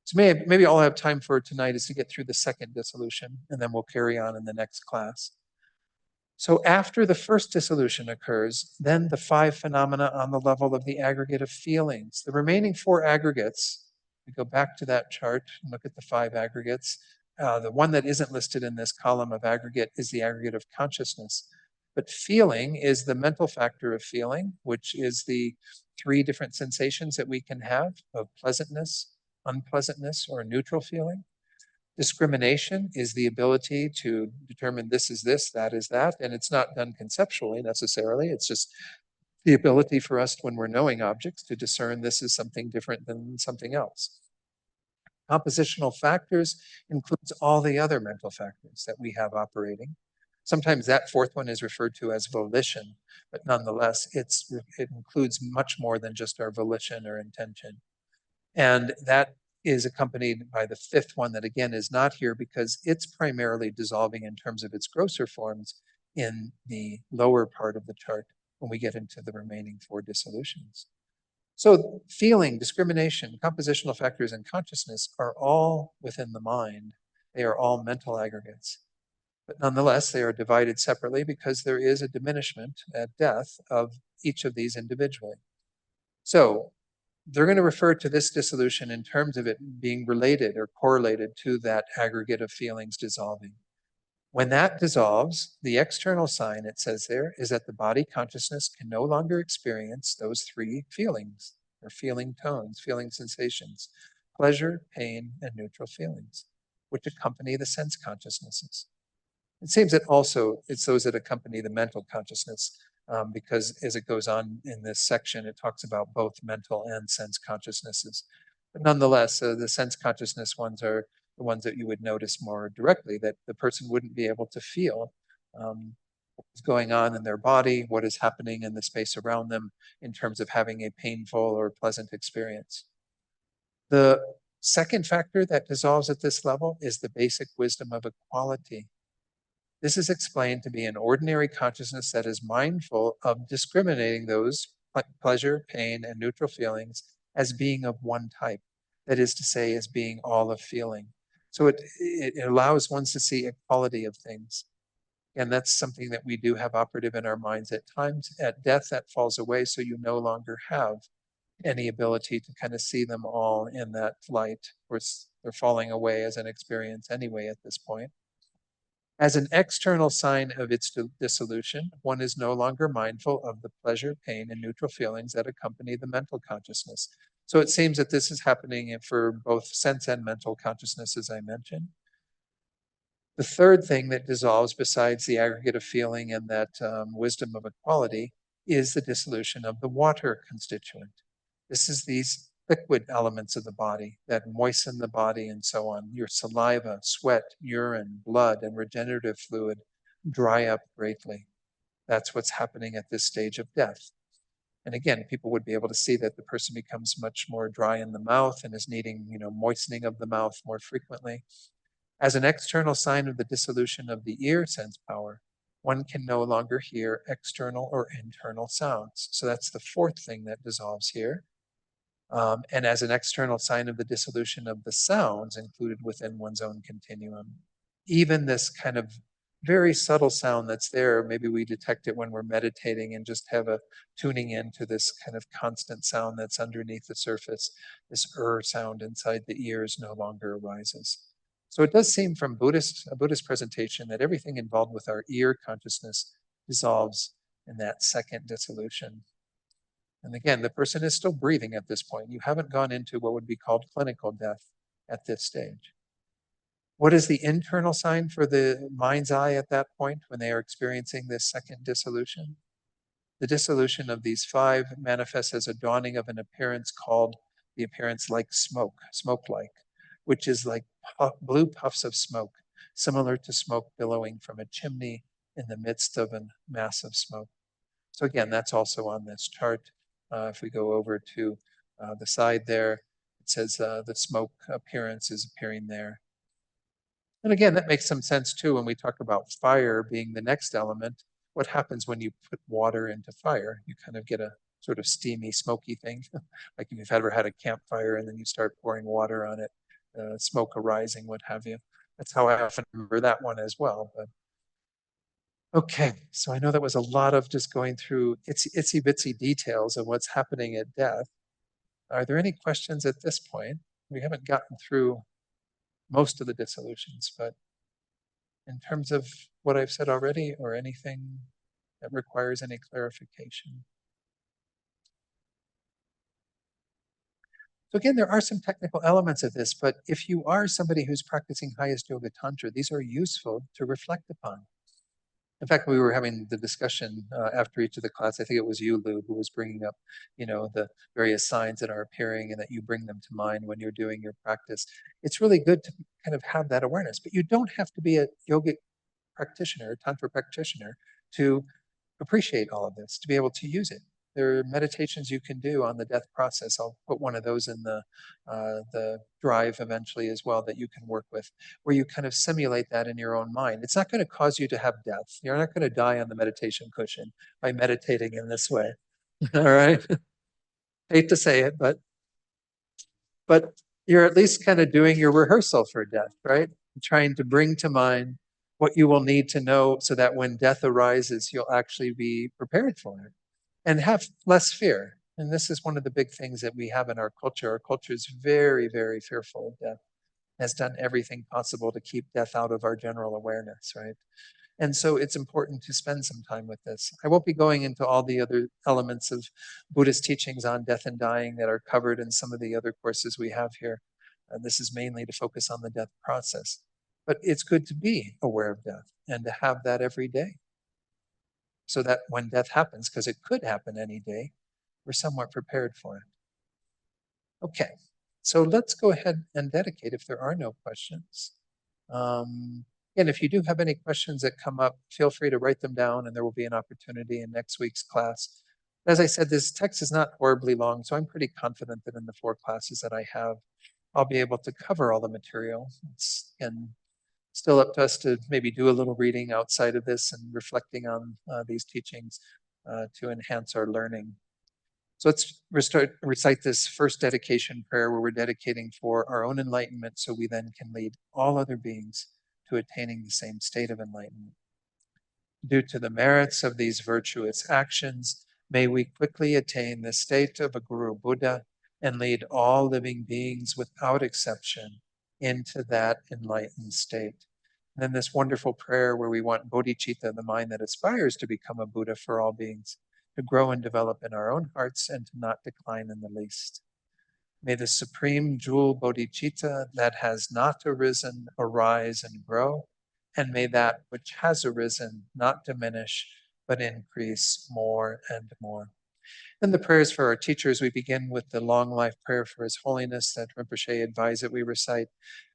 [SPEAKER 1] So maybe all I have time for tonight is to get through the second dissolution, and then we'll carry on in the next class. So after the first dissolution occurs, then the 5 phenomena on the level of the aggregate of feelings. The remaining 4 aggregates, we go back to that chart and look at the 5 aggregates. The one that isn't listed in this column of aggregate is the aggregate of consciousness. But feeling is the mental factor of feeling, which is the 3 different sensations that we can have of pleasantness, unpleasantness, or neutral feeling. Discrimination is the ability to determine this is this, that is that, and it's not done conceptually necessarily. It's just the ability for us, when we're knowing objects, to discern this is something different than something else. Compositional factors includes all the other mental factors that we have operating. Sometimes that 4th one is referred to as volition, but nonetheless, it includes much more than just our volition or intention. And that is accompanied by the 5th one that, again, is not here because it's primarily dissolving in terms of its grosser forms in the lower part of the chart when we get into the remaining 4 dissolutions. So feeling, discrimination, compositional factors, and consciousness are all within the mind. They are all mental aggregates. But nonetheless, they are divided separately because there is a diminishment at death of each of these individually. So they're going to refer to this dissolution in terms of it being related or correlated to that aggregate of feelings dissolving. When that dissolves, the external sign, it says there, is that the body consciousness can no longer experience those 3 feelings, or feeling tones, feeling sensations, pleasure, pain, and neutral feelings, which accompany the sense consciousnesses. It seems that also it's those that accompany the mental consciousness, because as it goes on in this section, it talks about both mental and sense consciousnesses. But nonetheless, the sense consciousness ones are the ones that you would notice more directly, that the person wouldn't be able to feel what's going on in their body, what is happening in the space around them in terms of having a painful or pleasant experience. The second factor that dissolves at this level is the basic wisdom of equality. This is explained to be an ordinary consciousness that is mindful of discriminating those pleasure, pain, and neutral feelings as being of one type. That is to say, as being all of feeling. So it allows one to see equality of things. And that's something that we do have operative in our minds at times. At death, that falls away, so you no longer have any ability to kind of see them all in that light. Of course, they're falling away as an experience anyway at this point. As an external sign of its dissolution, one is no longer mindful of the pleasure, pain, and neutral feelings that accompany the mental consciousness. So it seems that this is happening for both sense and mental consciousness, as I mentioned. The third thing that dissolves, besides the aggregate of feeling and that wisdom of equality, is the dissolution of the water constituent. This is these liquid elements of the body that moisten the body and so on. Your saliva, sweat, urine, blood, and regenerative fluid dry up greatly. That's what's happening at this stage of death. And again, people would be able to see that the person becomes much more dry in the mouth and is needing, moistening of the mouth more frequently. As an external sign of the dissolution of the ear sense power, one can no longer hear external or internal sounds. So that's the fourth thing that dissolves here. And as an external sign of the dissolution of the sounds included within one's own continuum. Even this kind of very subtle sound that's there, maybe we detect it when we're meditating and just have a tuning into this kind of constant sound that's underneath the surface. This sound inside the ears no longer arises. So it does seem from a Buddhist presentation that everything involved with our ear consciousness dissolves in that second dissolution. And again, the person is still breathing at this point. You haven't gone into what would be called clinical death at this stage. What is the internal sign for the mind's eye at that point when they are experiencing this second dissolution? The dissolution of these five manifests as a dawning of an appearance called the appearance like smoke-like, which is like blue puffs of smoke, similar to smoke billowing from a chimney in the midst of a mass of smoke. So again, that's also on this chart. If we go over to the side there, it says the smoke appearance is appearing there. And again, that makes some sense too when we talk about fire being the next element. What happens when you put water into fire? You kind of get a sort of steamy, smoky thing. Like if you've ever had a campfire and then you start pouring water on it, smoke arising, what have you. That's how I often remember that one as well. But okay, so I know that was a lot of just going through itsy bitsy details of what's happening at death. Are there any questions at this point? We haven't gotten through most of the dissolutions, but in terms of what I've said already or anything that requires any clarification. So again, there are some technical elements of this, but if you are somebody who's practicing Highest Yoga Tantra, these are useful to reflect upon. In fact, we were having the discussion after each of the class. I think it was you, Lou, who was bringing up, the various signs that are appearing and that you bring them to mind when you're doing your practice. It's really good to kind of have that awareness, but you don't have to be a yogic practitioner, Tantra practitioner, to appreciate all of this, to be able to use it. There are meditations you can do on the death process. I'll put one of those in the drive eventually as well that you can work with, where you kind of simulate that in your own mind. It's not going to cause you to have death. You're not going to die on the meditation cushion by meditating in this way. All right. Hate to say it, but you're at least kind of doing your rehearsal for death, right? Trying to bring to mind what you will need to know so that when death arises, you'll actually be prepared for it and have less fear. And this is one of the big things that we have in our culture. Our culture is very, very fearful of death, has done everything possible to keep death out of our general awareness, right? And so it's important to spend some time with this. I won't be going into all the other elements of Buddhist teachings on death and dying that are covered in some of the other courses we have here. This is mainly to focus on the death process. But it's good to be aware of death and to have that every day so that when death happens, because it could happen any day, we're somewhat prepared for it. Okay, so let's go ahead and dedicate if there are no questions. And if you do have any questions that come up, feel free to write them down and there will be an opportunity in next week's class. As I said, this text is not horribly long, so I'm pretty confident that in the 4 classes that I have, I'll be able to cover all the material. It's still up to us to maybe do a little reading outside of this and reflecting on these teachings to enhance our learning. So let's recite this first dedication prayer where we're dedicating for our own enlightenment so we then can lead all other beings to attaining the same state of enlightenment. Due to the merits of these virtuous actions, may we quickly attain the state of a Guru Buddha and lead all living beings without exception into that enlightened state. And then this wonderful prayer where we want bodhicitta, the mind that aspires to become a Buddha for all beings, to grow and develop in our own hearts and to not decline in the least. May the supreme jewel bodhicitta that has not arisen arise and grow, and may that which has arisen not diminish, but increase more and more. And the prayers for our teachers, we begin with the long life prayer for His Holiness that Rinpoche advised that we recite.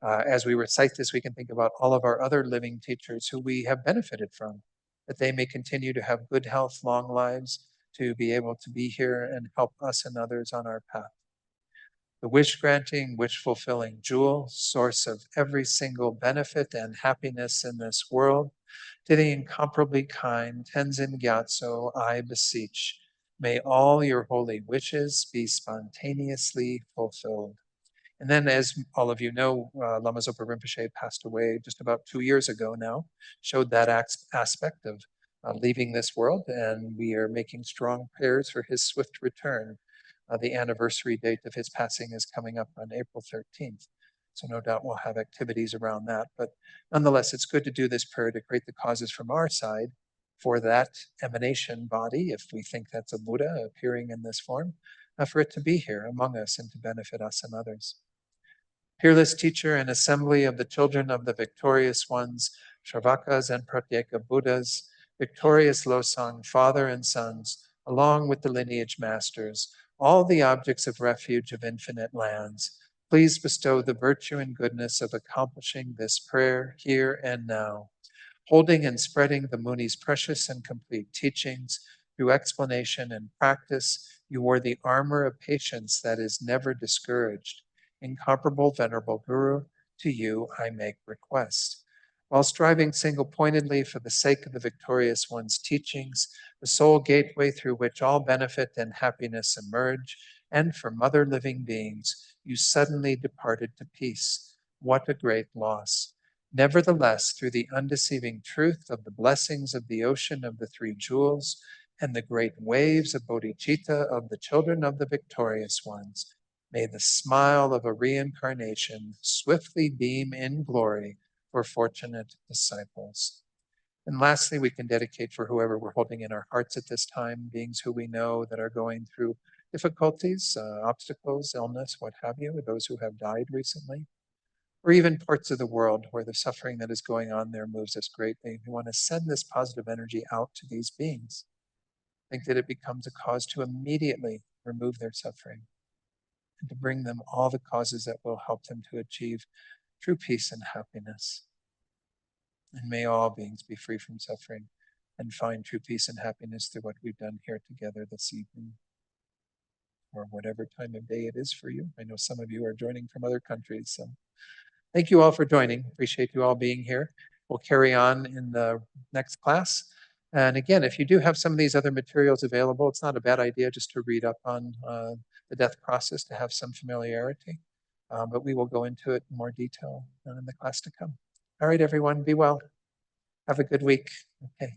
[SPEAKER 1] As we recite this, we can think about all of our other living teachers who we have benefited from, that they may continue to have good health, long lives, to be able to be here and help us and others on our path. the wish-granting, wish-fulfilling jewel, source of every single benefit and happiness in this world, to the incomparably kind Tenzin Gyatso, I beseech, may all your holy wishes be spontaneously fulfilled. And then, as all of you know, Lama Zopa Rinpoche passed away just about 2 years ago now, showed that aspect of leaving this world, and we are making strong prayers for his swift return. The anniversary date of his passing is coming up on April 13th. So no doubt we'll have activities around that. But nonetheless, it's good to do this prayer to create the causes from our side for that emanation body, if we think that's a Buddha appearing in this form, for it to be here among us and to benefit us and others. Peerless teacher and assembly of the children of the victorious ones, Shravakas and Pratyeka Buddhas, victorious Losang, father and sons, along with the lineage masters, all the objects of refuge of infinite lands, please bestow the virtue and goodness of accomplishing this prayer here and now. Holding and spreading the Muni's precious and complete teachings through explanation and practice, you wore the armor of patience that is never discouraged. Incomparable Venerable Guru, to you I make request. While striving single-pointedly for the sake of the victorious one's teachings, the sole gateway through which all benefit and happiness emerge, and for mother living beings, you suddenly departed to peace. What a great loss. Nevertheless, through the undeceiving truth of the blessings of the ocean of the three jewels and the great waves of bodhicitta of the children of the victorious ones, may the smile of a reincarnation swiftly beam in glory for fortunate disciples. And lastly, we can dedicate for whoever we're holding in our hearts at this time, beings who we know that are going through difficulties, obstacles, illness, what have you, those who have died recently, or even parts of the world where the suffering that is going on there moves us greatly. We want to send this positive energy out to these beings. Think that it becomes a cause to immediately remove their suffering and to bring them all the causes that will help them to achieve true peace and happiness. And may all beings be free from suffering and find true peace and happiness through what we've done here together this evening, or whatever time of day it is for you. I know some of you are joining from other countries, so thank you all for joining. Appreciate you all being here. We'll carry on in the next class. And again, if you do have some of these other materials available, it's not a bad idea just to read up on the death process to have some familiarity. But we will go into it in more detail in the class to come. All right, everyone, be well. Have a good week. Okay.